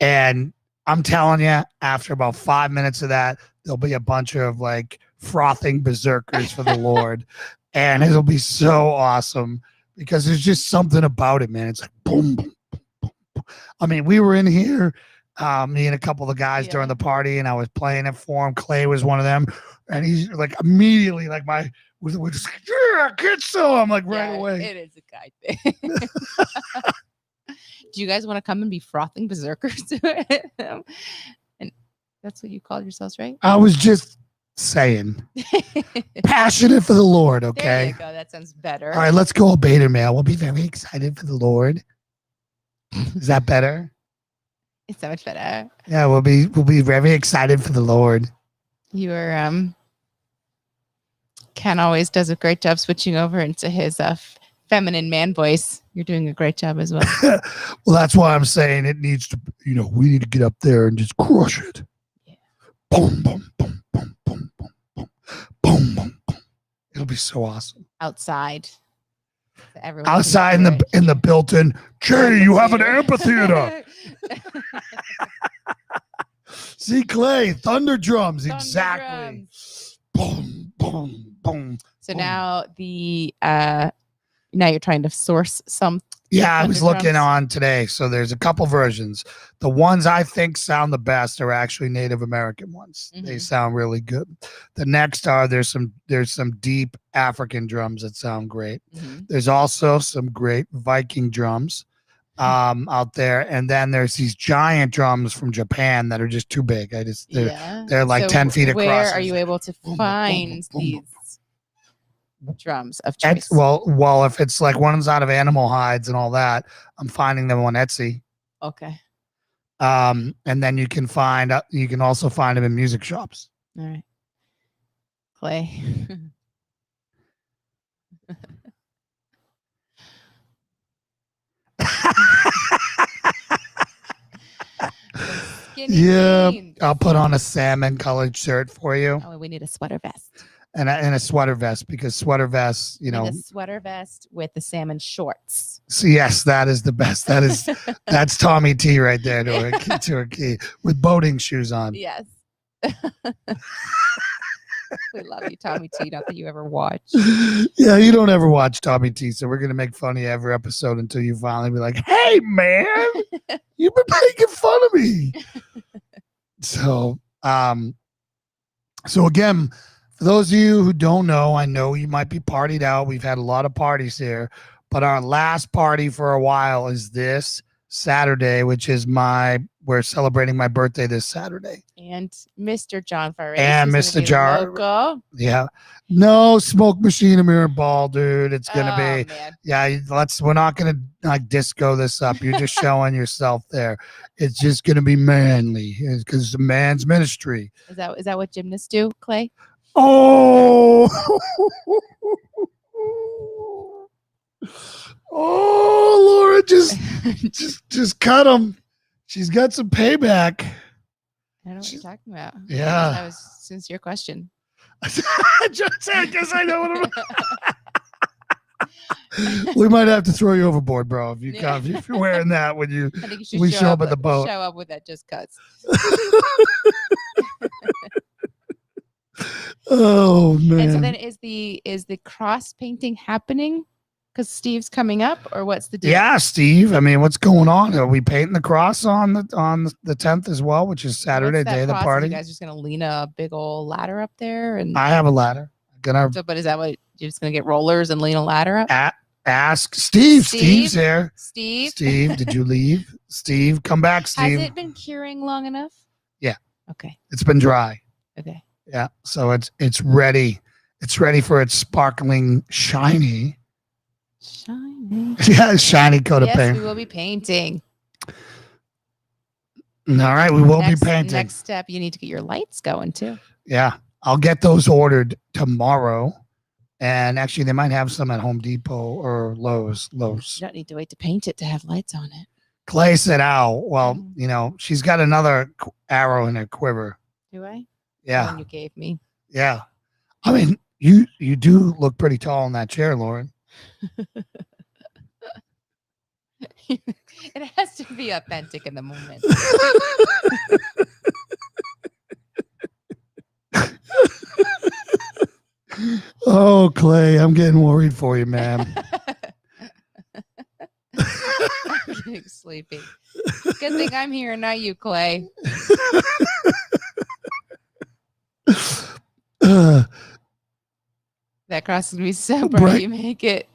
And I'm telling you, after about 5 minutes of that, there'll be a bunch of like frothing berserkers for the Lord, and it'll be so awesome because there's just something about it, man. It's like boom, boom, boom, boom, boom. I mean, we were in here, me and a couple of guys during the party, and I was playing it for him. Clay was one of them, and he's like immediately like we're just like, yeah, get so. I'm like right away. It is a guy thing. Do you guys want to come and be frothing berserkers? And that's what you called yourselves, right? I was just saying, passionate for the Lord. Okay, there you go. That sounds better. All right, let's go beta male. We'll be very excited for the Lord. Is that better? It's so much better. Yeah, we'll be very excited for the Lord. Your Ken always does a great job switching over into his feminine man voice. You're doing a great job as well. Well, that's why I'm saying it needs to, we need to get up there and just crush it. Yeah. Boom, boom, boom, boom, boom, boom, boom, boom, boom, boom. It'll be so awesome. Outside. So outside in the built-in. Jay, you have an amphitheater. See, Clay, thunder drums, exactly. Boom, boom, boom. So boom. Now now you're trying to source some. Yeah, I was looking on today. So there's a couple versions. The ones I think sound the best are actually Native American ones. Mm-hmm. They sound really good. The next there's some deep African drums that sound great. Mm-hmm. There's also some great Viking drums out there, and then there's these giant drums from Japan that are just too big. They're like 10 feet across. Where are you able to find these drums of choice? Well, if it's like ones out of animal hides and all that, I'm finding them on Etsy. Okay. And then you can also find them in music shops. All right. Clay. Yeah, I'll put on a salmon colored shirt for you. Oh, we need a sweater vest. And a sweater vest, because sweater vests, a sweater vest with the salmon shorts. So yes, that is the best. That's Tommy T right there to a key with boating shoes on. Yes. We love you, Tommy T. Not that you ever watch. Yeah, you don't ever watch Tommy T, so we're gonna make fun of you every episode until you finally be like, "Hey, man, you've been making fun of me." So again, for those of you who don't know, I know you might be partied out. We've had a lot of parties here, but our last party for a while is this Saturday, which is we're celebrating my birthday this Saturday. And Mr. John Farray. And Mr. John. Yeah. No smoke machine, a mirror ball, dude. It's going to be, man. Yeah, we're not going to like disco this up. You're just showing yourself there. It's just going to be manly because it's a man's ministry. Is that what gymnasts do, Clay? Oh, oh, Laura, just cut him. She's got some payback. I don't know what you're talking about. Yeah, that was a sincere question. I guess I know what I'm. We might have to throw you overboard, bro. If you come, if you're wearing that when you I think you should we show up at the boat. Show up with that just cuts. Oh man! And so then is the cross painting happening? Because Steve's coming up, or what's the deal? Yeah, Steve. I mean, what's going on? Are we painting the cross on the 10th as well, which is Saturday, day of the party? You guys just gonna lean a big old ladder up there? And I have a ladder. But is that what you're just gonna get rollers and lean a ladder up? Ask Steve. Steve's here. Steve, did you leave? Steve, come back, Steve. Has it been curing long enough? Yeah. Okay. It's been dry. Okay. Yeah. So it's ready. It's ready for its sparkling shiny. Yeah, shiny coat of paint. Yes, we will be painting. All right, we will be painting. Next step, you need to get your lights going too. Yeah, I'll get those ordered tomorrow. And actually, they might have some at Home Depot or Lowe's. You don't need to wait to paint it to have lights on it. Clay said, "Ow." Well, she's got another arrow in her quiver. Do I? Yeah. The one you gave me. Yeah. I mean, you do look pretty tall in that chair, Lauren. It has to be authentic in the moment. Oh, Clay, I'm getting worried for you, man. I'm getting sleepy. Good thing I'm here, not you, Clay. That cross is gonna be so bright. Right. You make it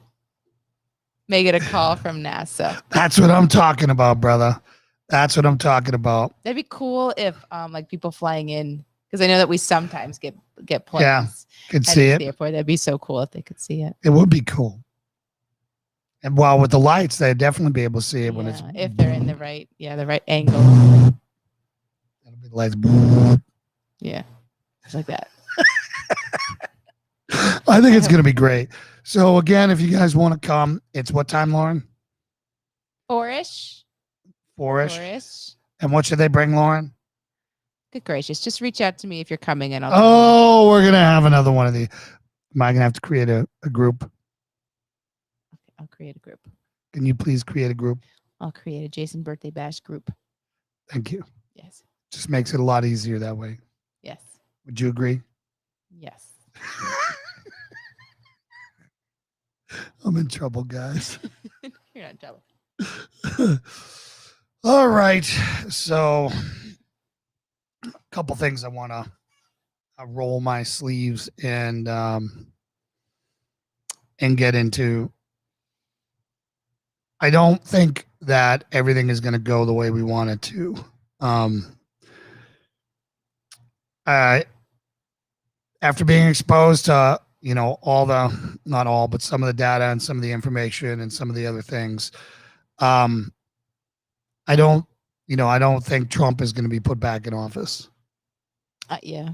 a call from NASA. That's what I'm talking about, brother. That's what I'm talking about. That'd be cool if like people flying in, because I know that we sometimes get planes. Yeah, could see it. The airport. That'd be so cool if they could see it. It would be cool. And while with the lights, they'd definitely be able to see it when it's if they're in the right angle. That'll be the lights. Yeah, just like that. I think it's going to be great. So again, if you guys want to come, it's what time, Lauren? 4-ish. 4-ish. And what should they bring, Lauren? Good gracious. Just reach out to me if you're coming and we're going to have another one of these. Am I going to have to create a group? Okay, I'll create a group. Can you please create a group? I'll create a Jason Birthday Bash group. Thank you. Yes. Just makes it a lot easier that way. Yes. Would you agree? Yes. I'm in trouble, guys. You're not in trouble. All right. So a couple things I want to roll my sleeves and get into. I don't think that everything is going to go the way we want it to. After being exposed to all the, not all, but some of the data and some of the information and some of the other things, I don't think Trump is going to be put back in office. Yeah.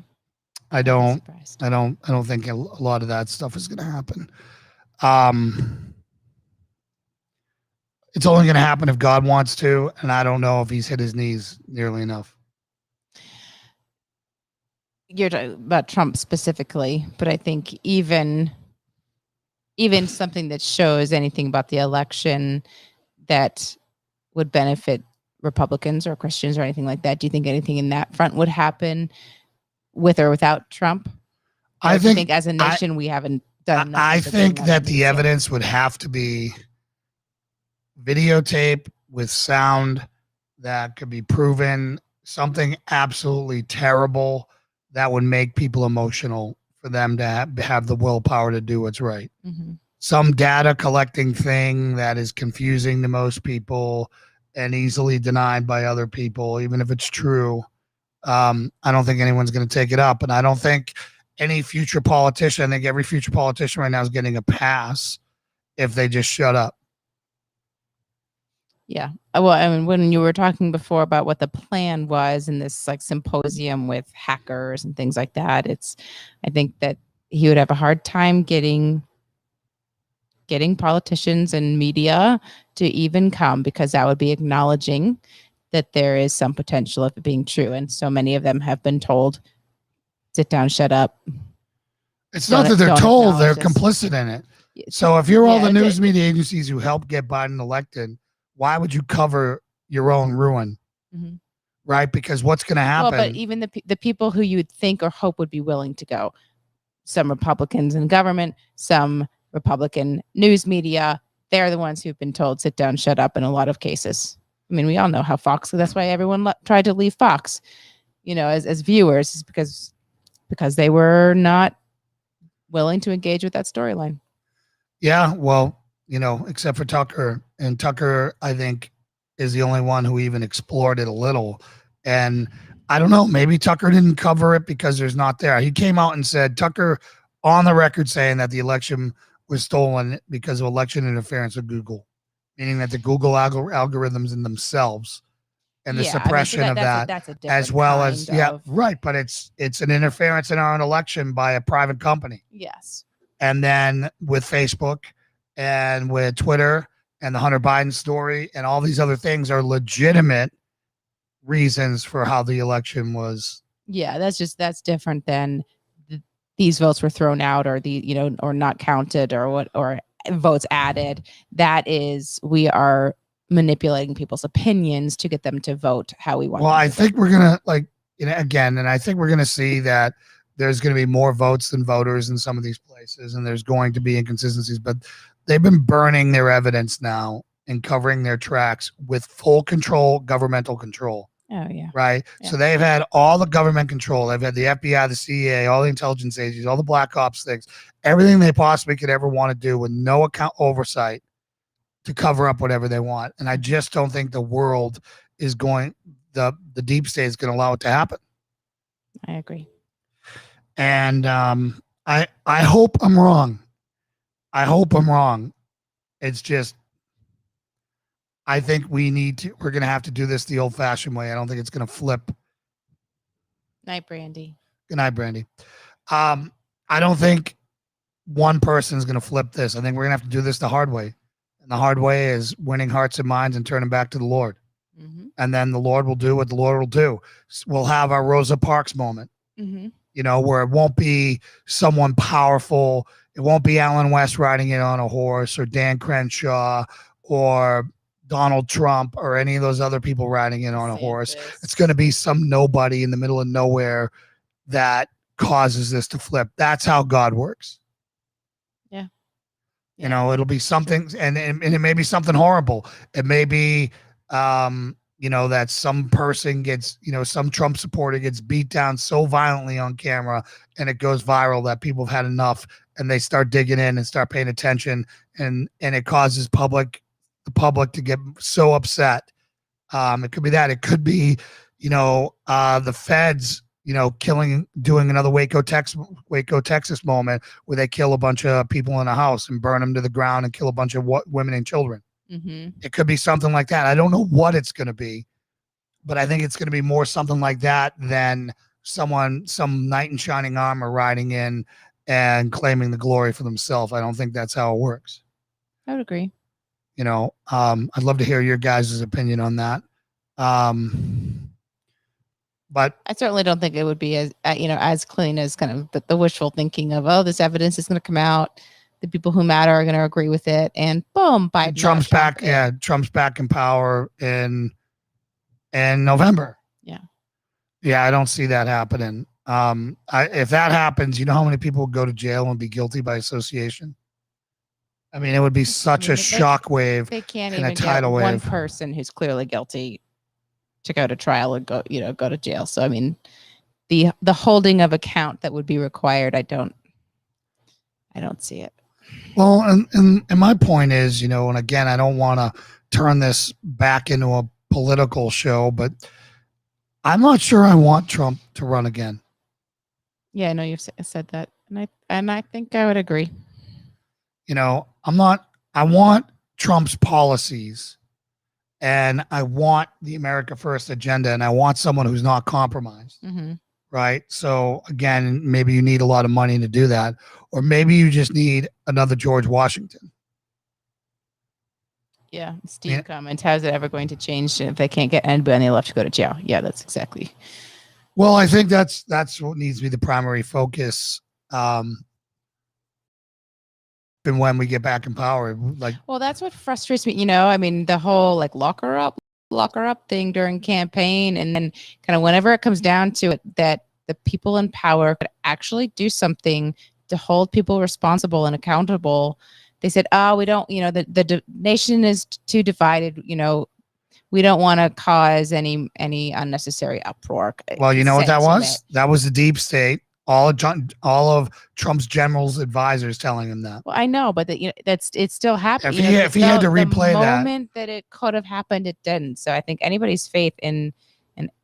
I don't think a lot of that stuff is going to happen. It's only going to happen if God wants to, and I don't know if he's hit his knees nearly enough. You're talking about Trump specifically, but I think even something that shows anything about the election that would benefit Republicans or Christians or anything like that, do you think anything in that front would happen with or without Trump? Or I think as a nation we haven't done enough. I think that the evidence would have to be videotape with sound that could be proven, something absolutely terrible that would make people emotional for them to have the willpower to do what's right. Mm-hmm. Some data collecting thing that is confusing to most people and easily denied by other people, even if it's true. I don't think anyone's going to take it up. And I don't think any future politician, I think every future politician right now is getting a pass if they just shut up. Yeah. Well, I mean, when you were talking before about what the plan was in this like symposium with hackers and things like that, I think that he would have a hard time getting politicians and media to even come, because that would be acknowledging that there is some potential of it being true. And so many of them have been told, sit down, shut up. It's not that they're told, they're complicit in it. So if you're all Yeah, the news media agencies who helped get Biden elected, why would you cover your own ruin? Mm-hmm. Right? Because what's going to happen? Well, but even the people who you would think or hope would be willing to go, some Republicans in government, some Republican news media, they're the ones who've been told sit down, shut up in a lot of cases. I mean, we all know how Fox, that's why everyone tried to leave Fox, as viewers, is because they were not willing to engage with that storyline. Yeah, well, except for Tucker. And Tucker, I think, is the only one who even explored it a little. And I don't know, maybe Tucker didn't cover it because there's not there. He came out and said, Tucker on the record saying that the election was stolen because of election interference with Google, meaning that the Google algorithms in themselves and the suppression of that, that's a as well as right. But it's an interference in our own election by a private company. Yes. And then with Facebook and with Twitter and the Hunter Biden story and all these other things are legitimate reasons for how the election was. Yeah, that's different than these votes were thrown out or or not counted or votes added. That is, we are manipulating people's opinions to get them to vote how we want. Well, I think we're gonna again, and I think we're gonna see that there's going to be more votes than voters in some of these places, and there's going to be inconsistencies, but they've been burning their evidence now and covering their tracks with full control, governmental control. Oh, yeah. Right? Yeah. So they've had all the government control. They've had the FBI, the CIA, all the intelligence agencies, all the black ops things, everything they possibly could ever want to do with no account oversight to cover up whatever they want. And I just don't think the world is going, the deep state is going to allow it to happen. I agree. And I hope I'm wrong. I hope I'm wrong. It's just, I think we're going to have to do this the old fashioned way. I don't think it's going to flip. Night, Brandy. Good night, Brandy. I don't think one person is going to flip this. I think we're going to have to do this the hard way. And the hard way is winning hearts and minds and turning back to the Lord. Mm-hmm. And then the Lord will do what the Lord will do. We'll have our Rosa Parks moment. Mm-hmm. Where it won't be someone powerful. It won't be Alan West riding in on a horse or Dan Crenshaw or Donald Trump or any of those other people riding in on a horse. It's going to be some nobody in the middle of nowhere that causes this to flip. That's how God works. Yeah. It'll be something, and it may be something horrible. It may be, that some person gets, some Trump supporter gets beat down so violently on camera and it goes viral that people have had enough and they start digging in and start paying attention and it causes the public to get so upset. It could be that. It could be, the feds, doing another Waco, Texas moment where they kill a bunch of people in a house and burn them to the ground and kill a bunch of women and children. Mm-hmm. It could be something like that. I don't know what it's going to be, but I think it's going to be more something like that than some knight in shining armor riding in and claiming the glory for themselves. I don't think that's how it works. I would agree. I'd love to hear your guys' opinion on that. But I certainly don't think it would be as clean as kind of the wishful thinking of, oh, this evidence is going to come out. The people who matter are going to agree with it, and boom, Biden. Trump's back. Yeah, Trump's back in power in November. Yeah, I don't see that happening. If that happens, you know how many people would go to jail and be guilty by association? I mean, it would be such a shockwave. They can't even get one person who's clearly guilty to go to trial and go to jail. So I mean, the holding of account that would be required, I don't see it. Well, and my point is, and again, I don't want to turn this back into a political show, but I'm not sure I want Trump to run again. Yeah, I know you've said that, and I think I would agree. I want Trump's policies and I want the America First agenda and I want someone who's not compromised. Mm-hmm. Right. So again, maybe you need a lot of money to do that, or maybe you just need another George Washington. Yeah. Steve comments, how's it ever going to change if they can't get anybody left to go to jail? Yeah, that's exactly. Well, I think that's what needs to be the primary focus. and when we get back in power, like, well, that's what frustrates me. You know, I mean, the whole like lock her up thing during campaign, and then kind of whenever it comes down to it, that the people in power could actually do something to hold people responsible and accountable. They said, "Oh, we don't. You know, the nation is too divided. You know, we don't want to cause any unnecessary uproar." well, you know what that was? Sentiment. That was the deep state. All of Trump's generals' advisors telling him that. Well, I know, but that, you know, that's it still happened. If he had to replay the that, moment that it could have happened, it didn't. So I think anybody's faith in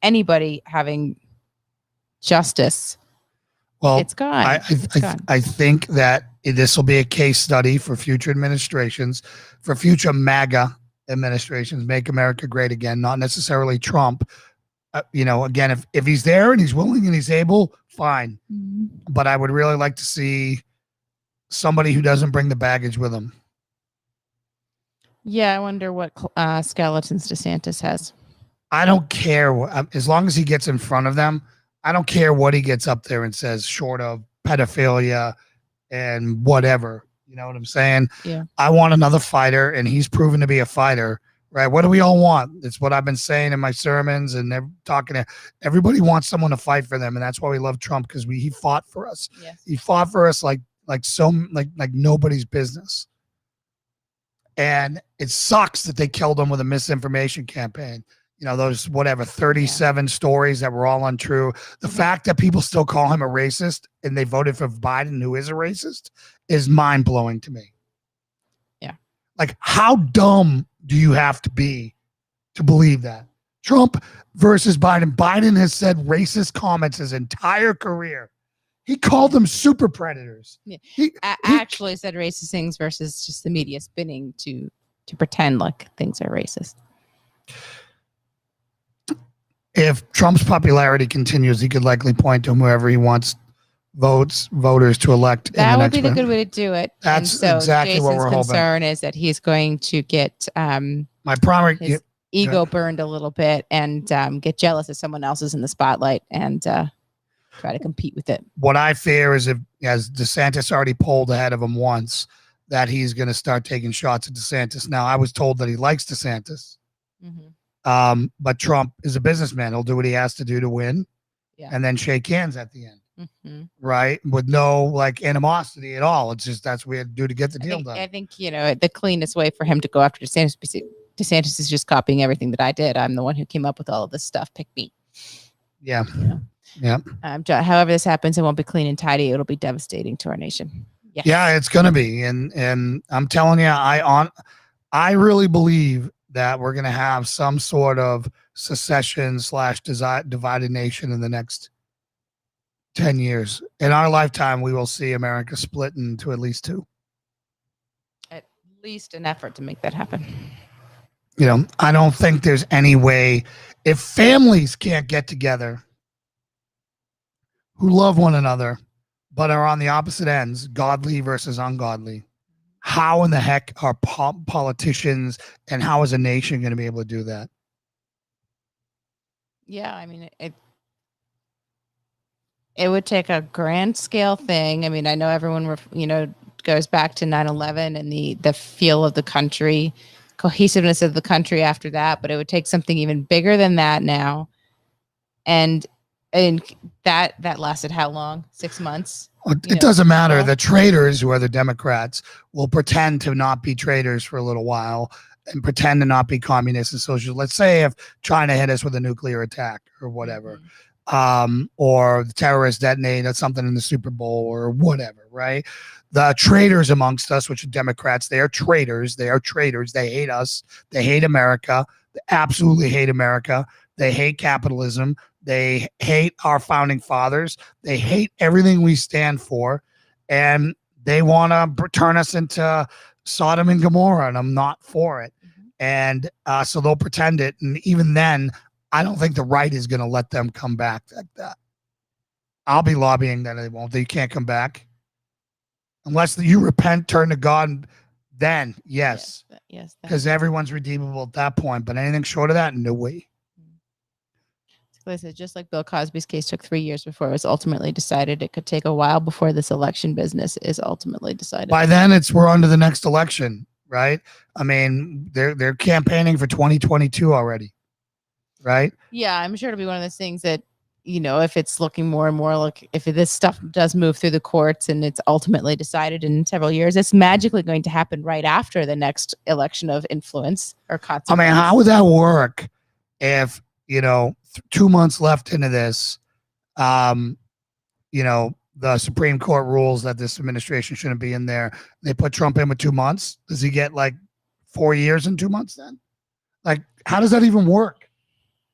anybody having justice, well, it's gone. It's gone. I think that this will be a case study for future administrations, for future MAGA administrations, make America great again, not necessarily Trump. You know, again, if he's there and he's willing and he's able, fine. Mhm. But I would really like to see somebody who doesn't bring the baggage with him. Yeah, I wonder what skeletons DeSantis has. I don't care as long as he gets in front of them. I don't care what he gets up there and says, short of pedophilia and whatever. You know what I'm saying? Yeah. I want another fighter, and he's proven to be a fighter. Right? What do we all want? It's what I've been saying in my sermons, and talking to everybody wants someone to fight for them, and that's why we love Trump, because he fought for us. Yes. He fought for us like nobody's business. And it sucks that they killed him with a misinformation campaign. You know, those 37 stories that were all untrue. The fact that people still call him a racist and they voted for Biden, who is a racist, is mind blowing to me. Yeah. Like, how dumb do you have to be to believe that? Trump versus Biden. Biden has said racist comments his entire career. He called them super predators. Yeah. He actually said racist things versus just the media spinning to pretend like things are racist. If Trump's popularity continues, he could likely point to whoever he wants voters to elect. That would be the good way to do it. That's exactly Jason's what we're hoping. concern is that he's going to get my primary his ego burned a little bit and get jealous if someone else is in the spotlight and try to compete with it. What I fear is as DeSantis already polled ahead of him once, that he's going to start taking shots at DeSantis. Now, I was told that he likes DeSantis, but Trump is a businessman. He'll do what he has to do to win, and then shake hands at the end. Right, with no like animosity at all. It's just that's what we had to do to get the deal done. I think you know the cleanest way for him to go after DeSantis. DeSantis is just copying everything that I did. I'm the one who came up with all of this stuff. Pick me. Yeah. Yeah. However this happens, it won't be clean and tidy. It'll be devastating to our nation. Yes. Yeah, it's gonna be, and I'm telling you, I really believe that we're gonna have some sort of secession / divided nation in the next 10 years. In our lifetime, we will see America split into at least two. At least an effort to make that happen. You know, I don't think there's any way, if families can't get together who love one another, but are on the opposite ends, godly versus ungodly, how in the heck are politicians and how is a nation going to be able to do that? Yeah, I mean, it would take a grand scale thing. I mean, I know everyone, goes back to 9/11 and the feel of the country, cohesiveness of the country after that, but it would take something even bigger than that now. And that lasted how long? 6 months? It doesn't matter. The traitors, who are the Democrats, will pretend to not be traitors for a little while and pretend to not be communists and socialists. Let's say if China hit us with a nuclear attack or whatever. Or the terrorists detonate something in the Super Bowl or whatever, right? The traitors amongst us, which are Democrats, they are traitors. They are traitors. They hate us. They hate America. They absolutely hate America. They hate capitalism. They hate our founding fathers. They hate everything we stand for. And they want to turn us into Sodom and Gomorrah, and I'm not for it. And so they'll pretend it. And even then, I don't think the right is going to let them come back like that. I'll be lobbying that they won't. They can't come back unless you repent, turn to God. Then yes, yes, because everyone's redeemable at that point. But anything short of that, no way. It's a So I said, just like Bill Cosby's case took 3 years before it was ultimately decided, it could take a while before this election business is ultimately decided. By then, we're on to the next election, right? I mean, they're campaigning for 2022 already, right? Yeah, I'm sure it'll be one of those things that, if it's looking more and more like if this stuff does move through the courts and it's ultimately decided in several years, it's magically going to happen right after the next election of influence or consequence. I mean, how would that work if, 2 months left into this, the Supreme Court rules that this administration shouldn't be in there. They put Trump in with 2 months. Does he get like 4 years and 2 months then? Like, how does that even work?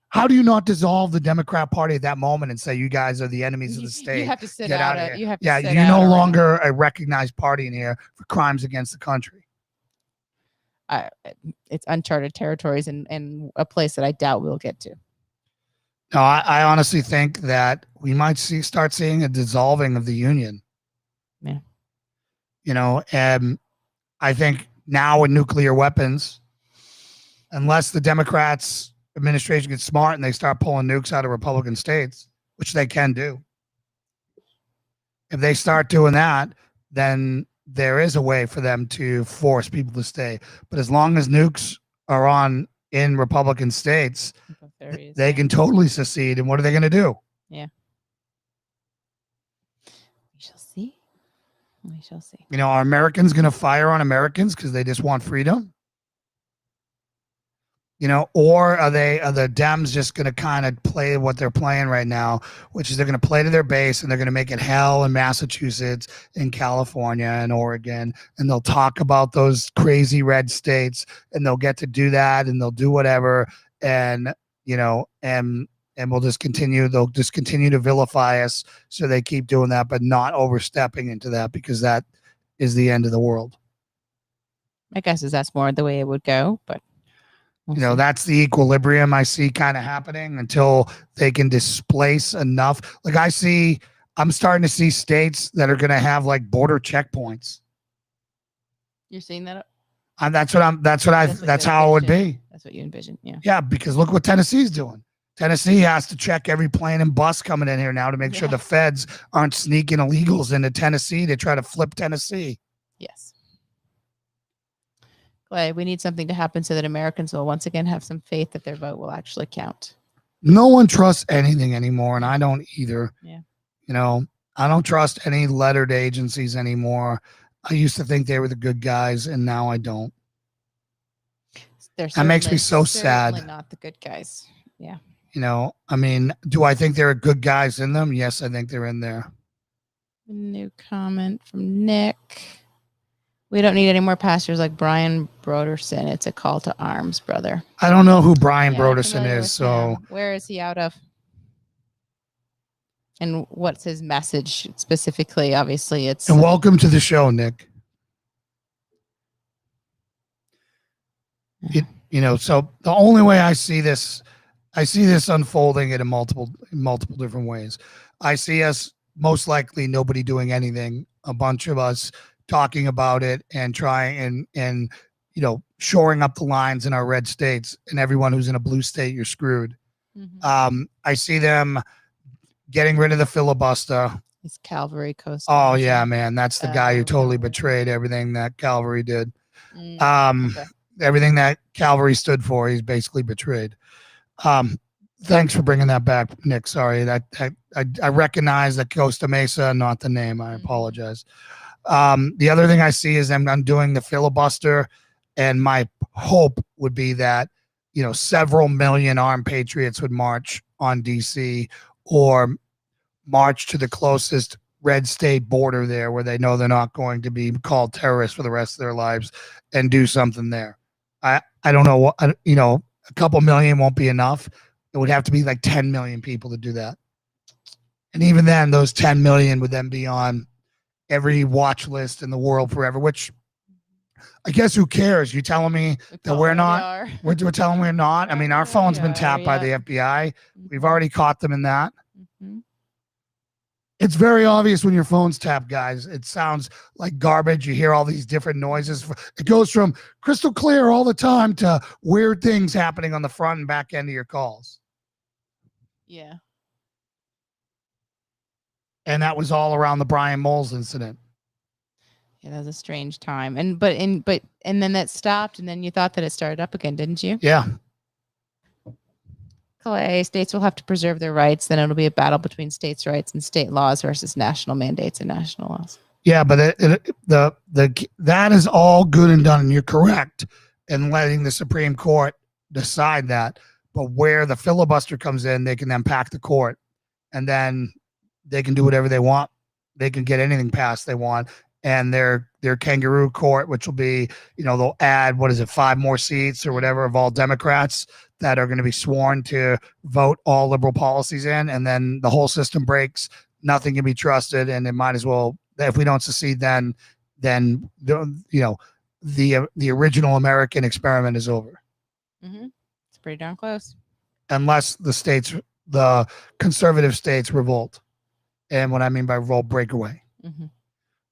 How do you not dissolve the Democrat Party at that moment and say you guys are the enemies of the state? You have to sit Get out. of here. You have to yeah, sit you're out no already. longer a recognized party in here for crimes against the country. It's uncharted territories and a place that I doubt we'll get to. No, I honestly think that we might start seeing a dissolving of the union. Yeah. And I think now with nuclear weapons, unless the Democrats administration gets smart and they start pulling nukes out of Republican states, which they can do. If they start doing that, then there is a way for them to force people to stay. But as long as nukes are in Republican states, they can totally secede. And what are they going to do? Yeah. We shall see. We shall see. Are Americans going to fire on Americans because they just want freedom? Or are the Dems just going to kind of play what they're playing right now, which is they're going to play to their base and they're going to make it hell in Massachusetts, in California, and Oregon, and they'll talk about those crazy red states, and they'll get to do that, and they'll do whatever, and we'll just continue. They'll just continue to vilify us, so they keep doing that, but not overstepping into that because that is the end of the world. My guess is that's more the way it would go, but. That's the equilibrium I see kind of happening until they can displace enough. Like I'm starting to see states that are going to have like border checkpoints. You're seeing that? That's how it would be. That's what you envision. Yeah. Yeah. Because look what Tennessee's doing. Tennessee has to check every plane and bus coming in here now to make sure the feds aren't sneaking illegals into Tennessee to try to flip Tennessee. Yes. We need something to happen so that Americans will once again have some faith that their vote will actually count. No one trusts anything anymore, and I don't either. Yeah. I don't trust any lettered agencies anymore. I used to think they were the good guys, and now I don't. That makes me so sad. Certainly not the good guys. Yeah. I mean, do I think there are good guys in them? Yes, I think they're in there. New comment from Nick. We don't need any more pastors like Brian Broderson. It's a call to arms, brother. I don't know who Brian Broderson is. So where is he out of? And what's his message specifically? Obviously, it's. And welcome to the show, Nick. So the only way I see this unfolding in multiple different ways. I see us most likely nobody doing anything. A bunch of us talking about it and trying and shoring up the lines in our red states, and everyone who's in a blue state, you're screwed. Mm-hmm. I see them getting rid of the filibuster. It's Calvary Coast. Oh yeah, man. That's the guy who totally betrayed everything that Calvary did. Okay. Everything that Calvary stood for, he's basically betrayed. Thanks for bringing that back, Nick. Sorry, that I recognize that Costa Mesa, not the name. I apologize. The other thing I see is them undoing the filibuster, and my hope would be that several million armed patriots would march on DC or march to the closest red state border there where they know they're not going to be called terrorists for the rest of their lives and do something there. I don't know what a couple million won't be enough. It would have to be like 10 million people to do that, and even then, those 10 million would then be on every watch list in the world forever, which I guess who cares? You telling me that we're not? We're telling we're not. I mean, our phone's been tapped by the FBI. We've already caught them in that. Mm-hmm. It's very obvious when your phone's tapped, guys. It sounds like garbage. You hear all these different noises. It goes from crystal clear all the time to weird things happening on the front and back end of your calls. Yeah. And that was all around the Brian Moles incident. Yeah, that was a strange time. And then that stopped, and then you thought that it started up again, didn't you? Yeah. Clay, states will have to preserve their rights. Then it'll be a battle between states' rights and state laws versus national mandates and national laws. Yeah, but that is all good and done, and you're correct in letting the Supreme Court decide that. But where the filibuster comes in, they can then pack the court, and then they can do whatever they want. They can get anything passed they want, and their kangaroo court, which will be, they'll add 5 more seats or whatever of all Democrats that are going to be sworn to vote all liberal policies in, and then the whole system breaks. Nothing can be trusted, and it might as well. If we don't secede, then the original American experiment is over. Mm-hmm. It's pretty darn close. Unless the conservative states revolt, and what I mean by revolt, break away. Mm-hmm.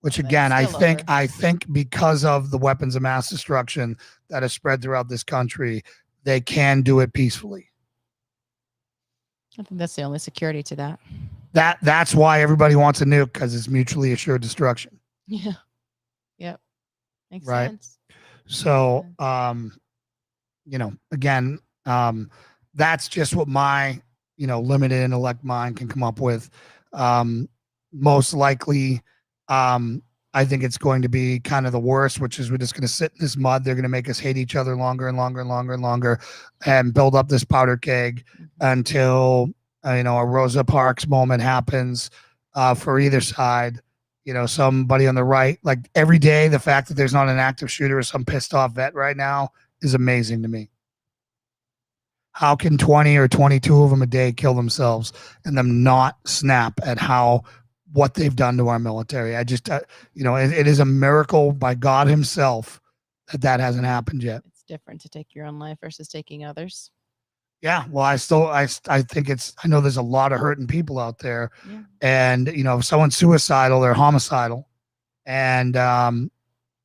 Which again, I think because of the weapons of mass destruction that has spread throughout this country, they can do it peacefully. I think that's the only security to that. That's why everybody wants a nuke, because it's mutually assured destruction. Yeah. Yep. Makes sense. So, again, that's just what my, limited intellect mind can come up with. Most likely, I think it's going to be kind of the worst, which is we're just going to sit in this mud. They're going to make us hate each other longer and longer and longer and longer, and build up this powder keg until a Rosa Parks moment happens for either side. Somebody on the right, like every day, the fact that there's not an active shooter or some pissed off vet right now is amazing to me. How can 20 or 22 of them a day kill themselves and them not snap at what they've done to our military? I just, it is a miracle by God himself that hasn't happened yet. It's different to take your own life versus taking others. Yeah. Well, I think I know there's a lot of hurting people out there, and, if someone's suicidal, they're homicidal. And,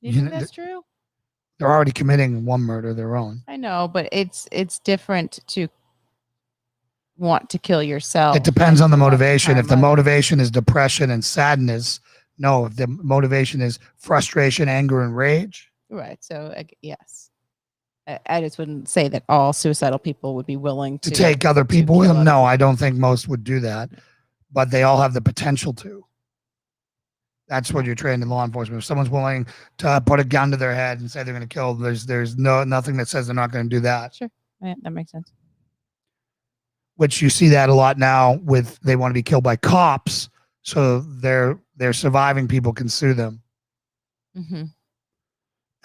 you think that's true? They're already committing one murder of their own. I know, but it's different to want to kill yourself. It depends on the motivation. If the motivation is depression and sadness, no. If the motivation is frustration, anger, and rage. Right. So, yes. I just wouldn't say that all suicidal people would be willing to take other people with them. No, I don't think most would do that, but they all have the potential to. That's what you're trained in law enforcement. If someone's willing to put a gun to their head and say they're going to kill, there's nothing that says they're not going to do that. Sure, yeah, that makes sense. Which you see that a lot now with they want to be killed by cops, so their surviving people can sue them. Mm-hmm.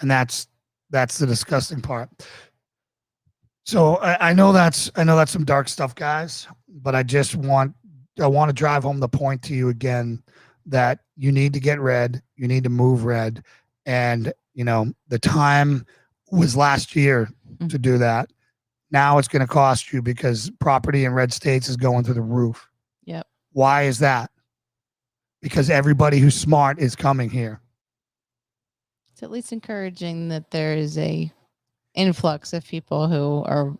And that's the disgusting part. So I know that's some dark stuff, guys, but I want to drive home the point to you again that you need to get red, you need to move red, and the time was last year to do that. Now it's going to cost you because property in red states is going through the roof. Yep. Why is that? Because everybody who's smart is coming here. It's at least encouraging that there is a influx of people who are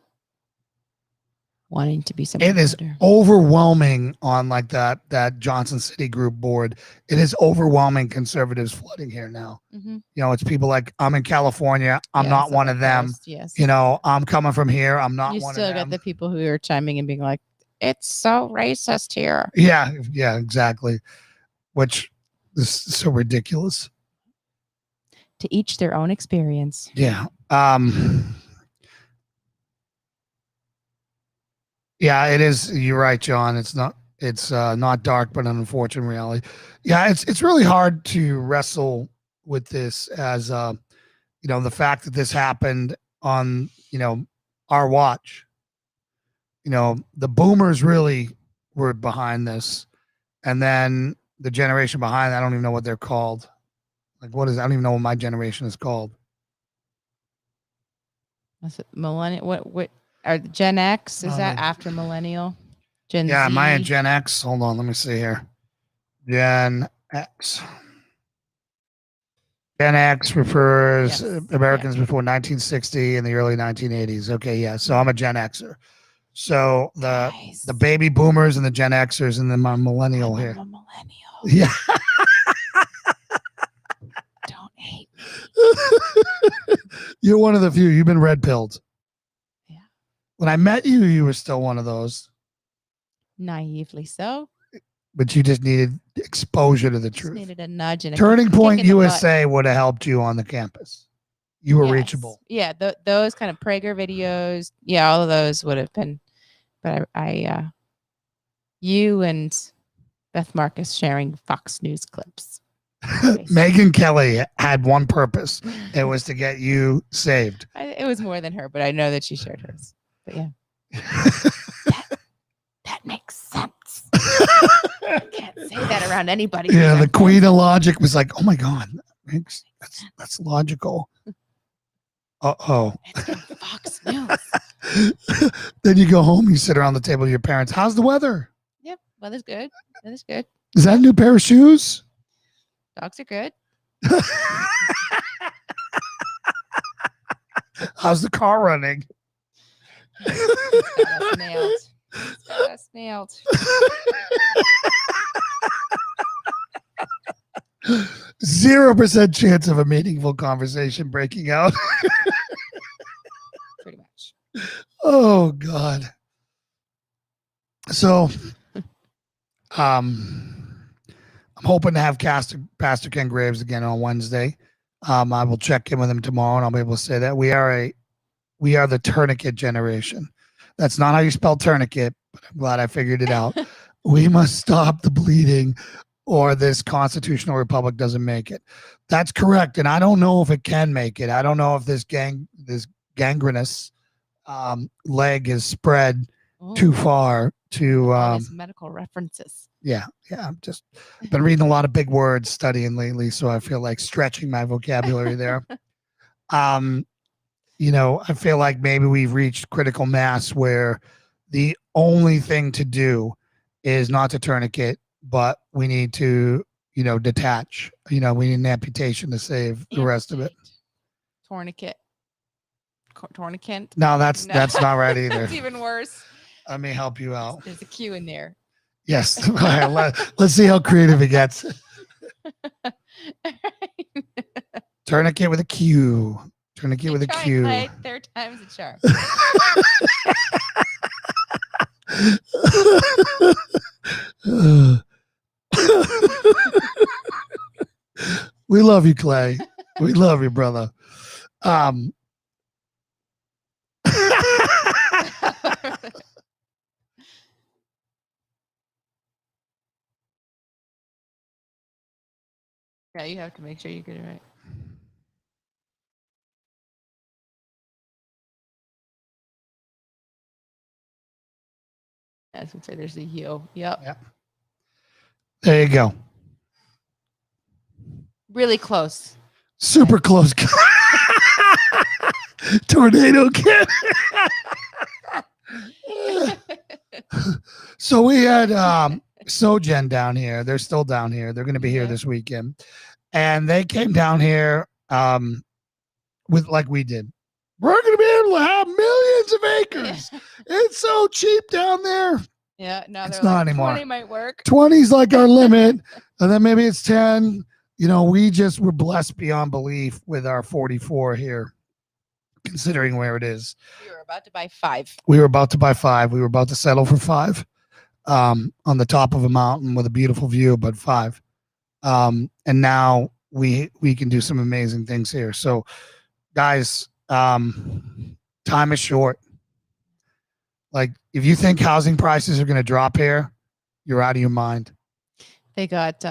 wanting to be something. It is overwhelming on like that Johnson City Group board. It is overwhelming conservatives flooding here now. Mm-hmm. It's people like, I'm in California. I'm not one of them. Yes. I'm coming from here. I'm not one of them. You still got the people who are chiming and being like, it's so racist here. Yeah, exactly. Which is so ridiculous. To each their own experience. Yeah. Yeah, it is. You're right, John. It's not dark, but an unfortunate reality. Yeah, it's really hard to wrestle with this as the fact that this happened on our watch. The boomers really were behind this, and then the generation behind, I don't even know what they're called. Like, I don't even know what my generation is called. Is it millennial? What are Gen X? Is that after millennial? Gen Z? Am I a Gen X? Hold on, let me see here. Gen X. Gen X refers Americans before 1960 and the early 1980s. Okay, yeah. So I'm a Gen Xer. So Nice. the baby boomers and the Gen Xers and then my millennial I'm here. a millennial. Yeah. Don't hate me. You're one of the few. You've been red pilled. Yeah. When I met you, you were still one of those. Naively so. But you just needed exposure to the Just truth. needed a nudge and a Turning Point kick in the butt. USA would have helped you on the campus. You were Yes. reachable. Yeah, those kind of Prager videos. Yeah, all of those would have been. But you and Beth Marcus sharing Fox News clips. Megyn Kelly had one purpose. It was to get you saved. It was more than her, but I know that she shared hers. But yeah. That makes sense. I can't say that around anybody. Yeah, the queen of logic was like, oh my God, that's logical. Uh-oh. It's in Fox News. Then you go home, you sit around the table with your parents. How's the weather? Yep, weather's good. Weather's good. Is that a new pair of shoes? Dogs are good. How's the car running? It's got us nailed. It's got us nailed. 0% chance of a meaningful conversation breaking out. Pretty much. Oh God. So I'm hoping to have Pastor Ken Graves again on Wednesday. I will check in with him tomorrow and I'll be able to say that we are the tourniquet generation. That's not how you spell tourniquet, but I'm glad I figured it out. We must stop the bleeding or this constitutional republic doesn't make it. That's correct. And I don't know if it can make it. I don't know if this gangrenous leg is spread too far to all these medical references. Yeah. I've just been reading a lot of big words studying lately, so I feel like stretching my vocabulary there. I feel like maybe we've reached critical mass where the only thing to do is not to tourniquet, but we need to, detach. We need an amputation to save the rest of it. Tourniquet. Tourniquet. No, that's not right either. That's even worse. Let me help you out. There's a Q in there. Yes. All right, let's see how creative it gets. Tourniquet with a Q. Tourniquet with a Q. Third time's a charm. We love you, Clay. We love you, brother. Yeah, you have to make sure you get it right. As we say, there's a U. Yep. There you go. Really close. Super close. Tornado kid. So we had Sogen down here. They're still down here. They're going to be here this weekend. And they came down here with like we did. We're going to be able to have millions of acres. Yeah. It's so cheap down there. Yeah, no, it's not anymore. 20 might work. 20 is like our limit. And then maybe it's 10. We just were blessed beyond belief with our 44 here, considering where it is. We were about to buy 5. We were about to buy 5. We were about to settle for 5 on the top of a mountain with a beautiful view, but 5. And now we can do some amazing things here. So, guys, time is short. Like, if you think housing prices are going to drop here, you're out of your mind. They got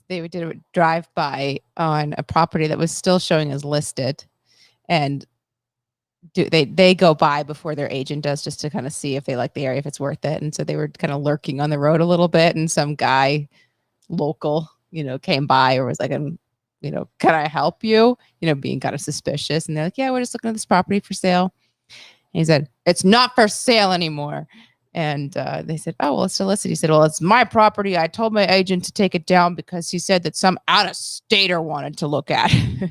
they did a drive-by on a property that was still showing as listed, and they go by before their agent does, just to kind of see if they like the area, if it's worth it. And so they were kind of lurking on the road a little bit, and some guy local, came by or was like, can I help you? Being kind of suspicious. And they're like, yeah, we're just looking at this property for sale. And he said, it's not for sale anymore. And they said, oh, well, it's still listed. He said, well, it's my property. I told my agent to take it down because he said that some out-of-stater wanted to look at it.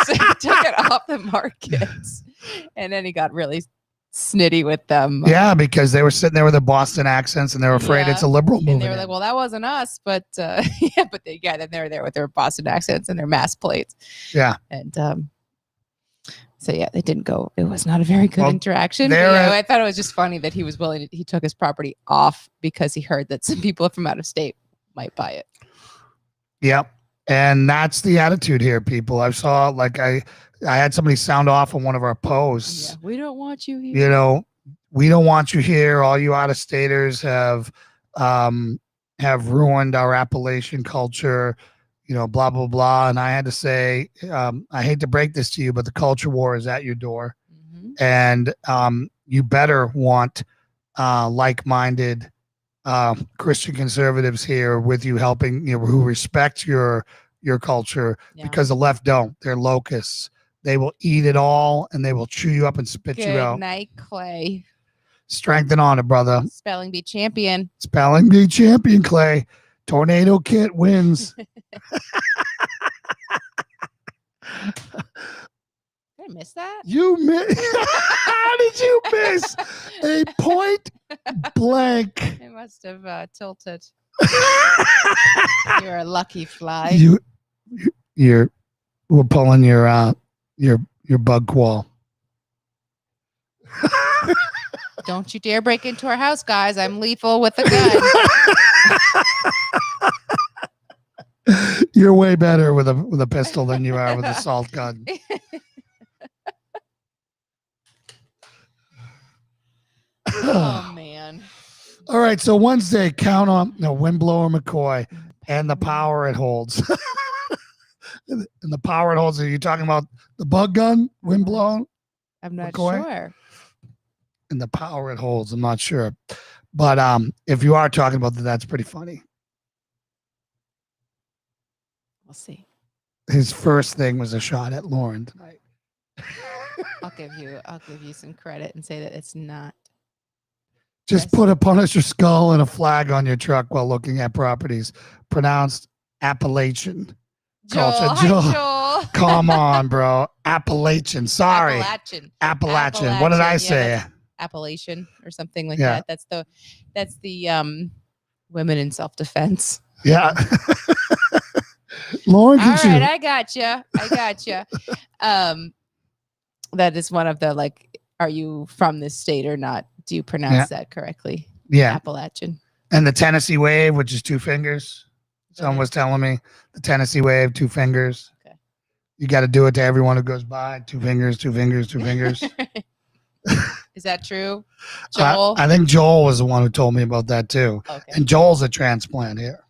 So he took it off the market. And then he got really snitty with them. Yeah, because they were sitting there with their Boston accents and they were afraid it's a liberal movement. And they were like, well, that wasn't us. But then they're there with their Boston accents and their mask plates. Yeah. And so, yeah, it didn't go. It was not a very good interaction. But I thought it was just funny that he was willing he took his property off because he heard that some people from out of state might buy it. Yep. And that's the attitude here, people. I saw, like, I had somebody sound off on one of our posts. Yeah, we don't want you here. You know, we don't want you here. All you out-of-staters have ruined our Appalachian culture, you know, blah, blah, blah. And I had to say, I hate to break this to you, but the culture war is at your door. Mm-hmm. And you better want like-minded Christian conservatives here with you, helping, you know, who respect your culture, because the left don't. They're locusts. They will eat it all and they will chew you up and spit you out. Good night, Clay. Strength and honor, brother. Spelling bee champion. Spelling bee champion, Clay. Tornado Kit wins. Did I miss that? You miss. How did you miss a point blank? I must have tilted. You're a lucky fly. We're pulling your bug qual. Don't you dare break into our house, guys. I'm lethal with a gun. You're way better with a pistol than you are with a salt gun. Oh man. All right, so Wednesday, count on Windblower McCoy and the power it holds. And the power it holds. Are you talking about the bug gun, Windblower? I'm not McCoy? Sure. And the power it holds, I'm not sure. But if you are talking about that, that's pretty funny. We'll see. His first thing was a shot at Lauren tonight. I'll give you some credit and say that it's not. Just put a Punisher skull and a flag on your truck while looking at properties. Pronounced Appalachian. Joel, Joel. Come on, bro. Appalachian. Sorry. Appalachian. What did I say? Yeah, Appalachian or something like that. That's the women in self-defense. Yeah. Lauren, all right, I got you. That is one of the, like, are you from this state or not? Do you pronounce that correctly? Yeah. Appalachian. And the Tennessee wave, which is 2 fingers. Someone was telling me the Tennessee wave, 2 fingers. Okay. You got to do it to everyone who goes by. 2 fingers, 2 fingers, 2 fingers. Is that true, Joel? I think Joel was the one who told me about that too. Okay. And Joel's a transplant here.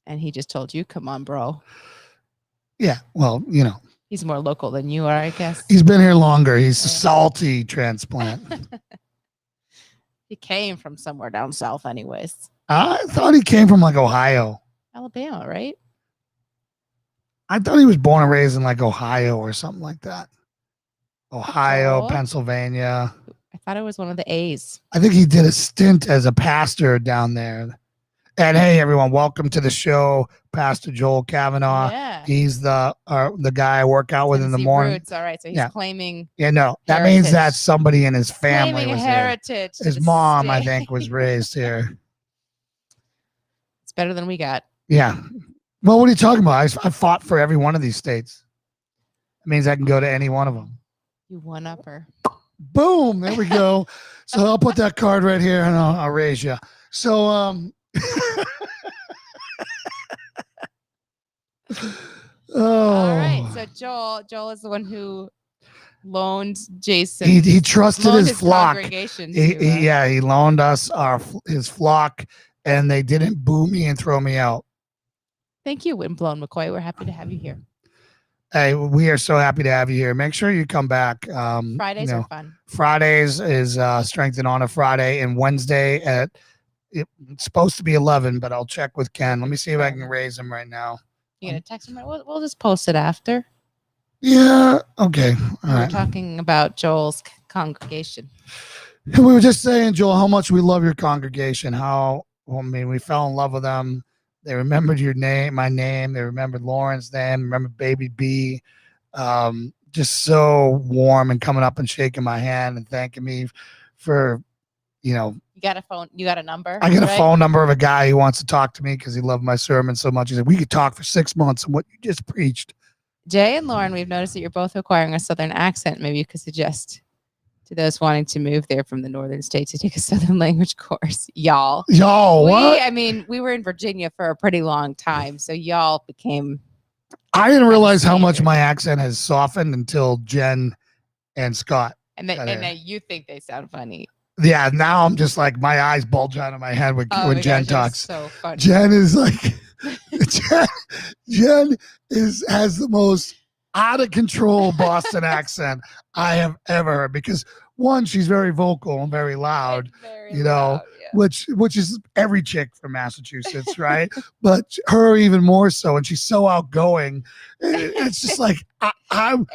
And he just told you, come on, bro. Yeah, well, you know. He's more local than you are, I guess. He's been here longer. He's a salty transplant. He came from somewhere down south anyways. I thought he came from like Ohio. Alabama, right? I thought he was born and raised in like Ohio or something like that. Ohio, Pennsylvania. I thought it was one of the A's. I think he did a stint as a pastor down there. And hey, everyone, welcome to the show, Pastor Joel Kavanaugh. Yeah. He's the guy I work out with in the morning. Roots. All right, so he's claiming. Yeah, no, that means that somebody in his family was heritage. There. His mom, I think, was raised here. It's better than we got. Yeah. Well, what are you talking about? I fought for every one of these states. It means I can go to any one of them. You one-upper. Boom! There we go. So I'll put that card right here, and I'll raise you. So, all right. So Joel is the one who loaned Jason. He trusted his flock. He loaned us his flock, and they didn't boo me and throw me out. Thank you, Windblown McCoy. We're happy to have you here. Hey, we are so happy to have you here. Make sure you come back. Fridays are fun. Fridays is Strength and Honor Friday, and Wednesday it's supposed to be 11, but I'll check with Ken. Let me see if I can raise him right now. You gonna text him? We'll just post it after. Yeah. Okay. All We're right. talking about Joel's congregation. We were just saying, Joel, how much we love your congregation. We fell in love with them. They remembered your name, my name. They remembered Lauren's name. Remembered Baby B. just so warm and coming up and shaking my hand and thanking me for, you know. You got a phone. You got a number. I got a phone number of a guy who wants to talk to me because he loved my sermon so much. He said, we could talk for 6 months on what you just preached. Jay and Lauren, we've noticed that you're both acquiring a Southern accent. Maybe you could suggest to those wanting to move there from the northern states to take a Southern language course. Y'all. What? I mean, we were in Virginia for a pretty long time, so y'all became... I didn't realize how much my accent has softened until Jen and Scott. And then you think they sound funny. Yeah, now I'm just like, my eyes bulge out of my head when Jen talks. So funny. Jen is like, Jen has the most out of control Boston accent I have ever heard, because one, she's very vocal and very loud, which is every chick from Massachusetts, right? But her even more so, and she's so outgoing. It's just like I'm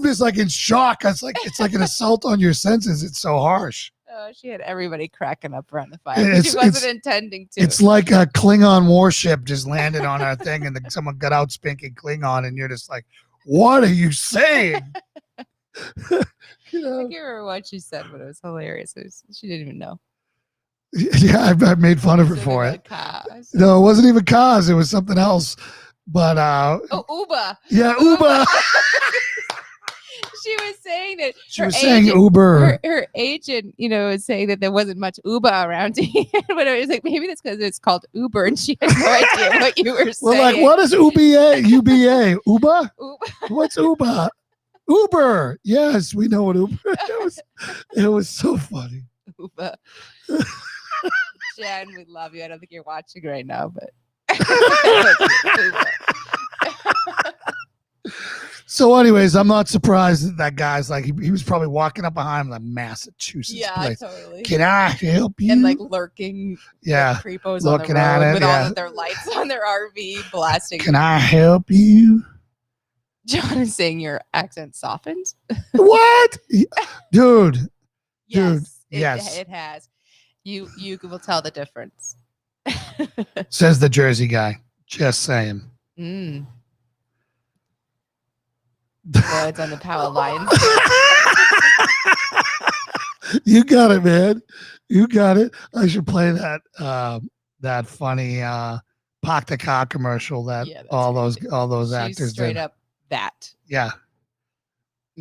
just like in shock. It's like an assault on your senses. It's so harsh. Oh, she had everybody cracking up around the fire. She wasn't intending to. It's like a Klingon warship just landed on our thing, and someone got out speaking Klingon, and you're just like, what are you saying? I can't remember what she said, but it was hilarious. She didn't even know. Yeah, I made fun of her for it. No, it wasn't even cause. It was something else. But Uber. Yeah, Uber. She was saying that she was saying Uber. Her agent, was saying that there wasn't much Uber around here. But it was like, maybe that's because it's called Uber, and she had no idea what you were saying. Well, like, what is UBA? UBA? Uber? What's Uber? Uber. Yes, we know what Uber. It was so funny. Uber. Jen, we love you. I don't think you're watching right now, but So anyways, I'm not surprised that guy's like, he was probably walking up behind him, like, Massachusetts. Yeah, place. totally. Can I help you? And like lurking, creepos looking on the road at it, with all of their lights on their RV blasting. Can I help you? John is saying your accent softens. What? Dude. Yes. It has. You will tell the difference. Says the Jersey guy. Just saying. Well, it's on the power lines. You got it, man. You got it. I should play that funny Park the Car commercial that all those actors straight did. Up that. Yeah.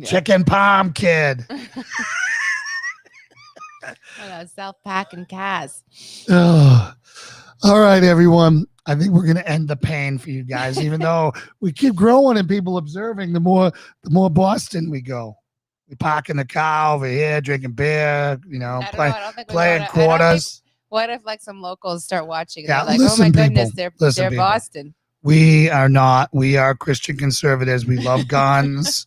Chicken palm kid. South Pack and Kaz. Oh. All right, everyone. I think we're going to end the pain for you guys, even though we keep growing and people observing, the more Boston we go. We park in the car over here, drinking beer, playing quarters. What if like some locals start watching? Yeah, they're like, listen, oh my people, goodness, they're Boston. We are not. We are Christian conservatives. We love guns.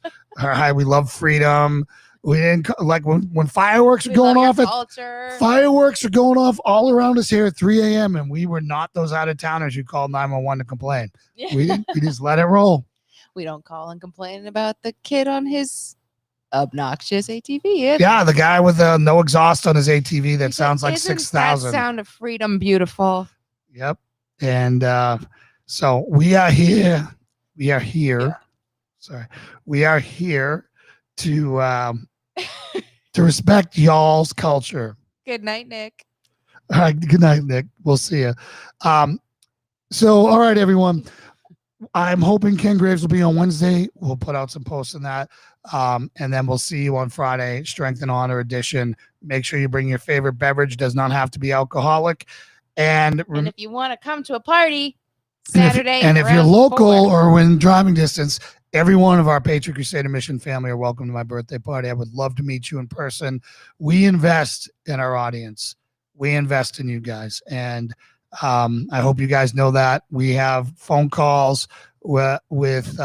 We love freedom. We didn't like when fireworks are going off. Fireworks are going off all around us here at 3 a.m. and we were not those out of towners who called 911 to complain. Yeah. We just let it roll. We don't call and complain about the kid on his obnoxious ATV. Yeah, the guy with no exhaust on his ATV that sounds like 6,000. That sound of freedom beautiful. Yep. And so we are here. Sorry, we are here to respect y'all's culture. Good night, Nick. All right. Good night, Nick. We'll see you. So, all right, everyone. I'm hoping Ken Graves will be on Wednesday. We'll put out some posts on that. And then we'll see you on Friday, Strength and Honor edition. Make sure you bring your favorite beverage. Does not have to be alcoholic. And if you want to come to a party Saturday, and if you're local or within driving distance, every one of our Patriot Crusader Mission family are welcome to my birthday party. I would love to meet you in person. We invest in our audience. We invest in you guys. And I hope you guys know that. We have phone calls with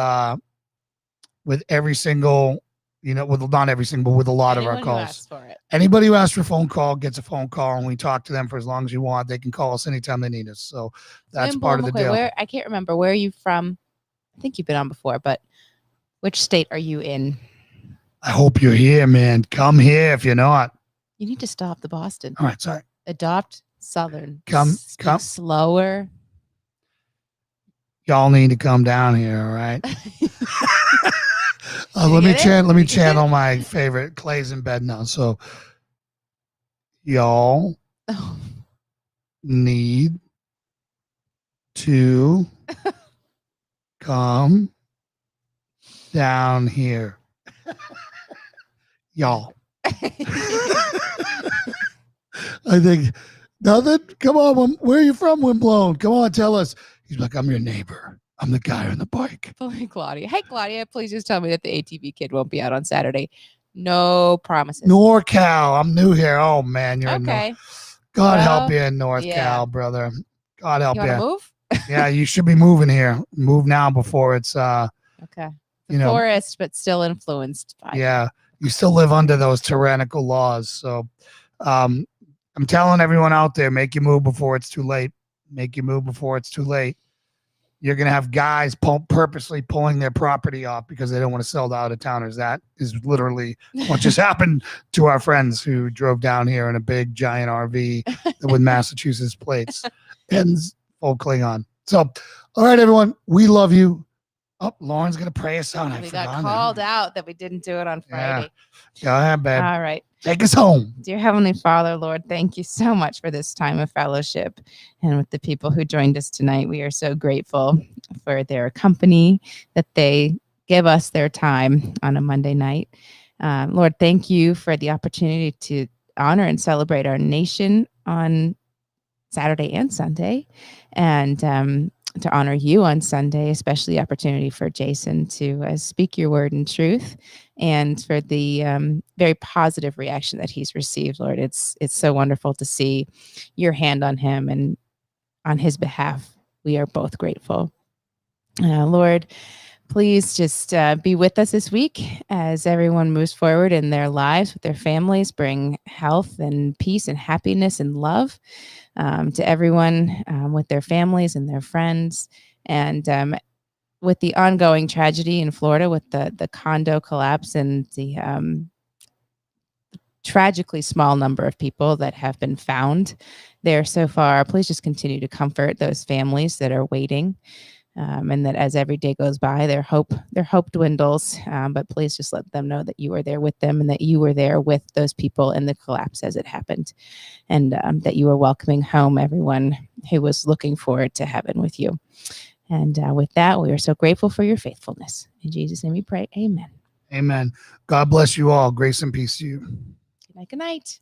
every single, with not every single, but with a lot of our calls. Anybody who asks for a phone call gets a phone call, and we talk to them for as long as you want. They can call us anytime they need us. So that's part of the deal. I can't remember. Where are you from? I think you've been on before, but which state are you in? I hope you're here, man. Come here if you're not. You need to stop the Boston. All right, sorry. Adopt Southern. Come slower. Y'all need to come down here, all right? Let me channel my favorite. Clay's in bed now, so y'all need to come down here. Y'all. I think nothing. Come on, where are you from, Windblown? Come on, tell us. He's like, I'm your neighbor. I'm the guy on the bike. Claudia. Hey, Claudia, please just tell me that the ATV kid won't be out on Saturday. No promises. NorCal. I'm new here. Oh man, you're okay. God help you in North Cal, brother. God help you. You want to move? Yeah, you should be moving here. Move now before it's okay. Forest, but still influenced by you still live under those tyrannical laws. So I'm telling everyone out there, make you move before it's too late. Make you move before it's too late. You're going to have guys purposely pulling their property off because they don't want to sell to out-of-towners. That is literally what just happened to our friends who drove down here in a big, giant RV with Massachusetts plates and full Klingon. So, all right, everyone, we love you. Oh, Lauren's going to pray us out. We got called out that we didn't do it on Friday. Go ahead, babe. All right. Take us home. Dear Heavenly Father, Lord, thank you so much for this time of fellowship and with the people who joined us tonight. We are so grateful for their company, that they give us their time on a Monday night. Lord, thank you for the opportunity to honor and celebrate our nation on Saturday and Sunday, and to honor you on Sunday, especially the opportunity for Jason to speak your word in truth, and for the very positive reaction that he's received. Lord, it's so wonderful to see your hand on him, and on his behalf, we are both grateful. Lord, please just be with us this week as everyone moves forward in their lives with their families. Bring health and peace and happiness and love to everyone with their families and their friends. And with the ongoing tragedy in Florida with the condo collapse and the tragically small number of people that have been found there so far, please just continue to comfort those families that are waiting. And that as every day goes by, their hope dwindles. But please just let them know that you are there with them, and that you were there with those people in the collapse as it happened, and that you are welcoming home everyone who was looking forward to heaven with you. And with that, we are so grateful for your faithfulness. In Jesus' name we pray. Amen. Amen. God bless you all. Grace and peace to you. Good night. Good night.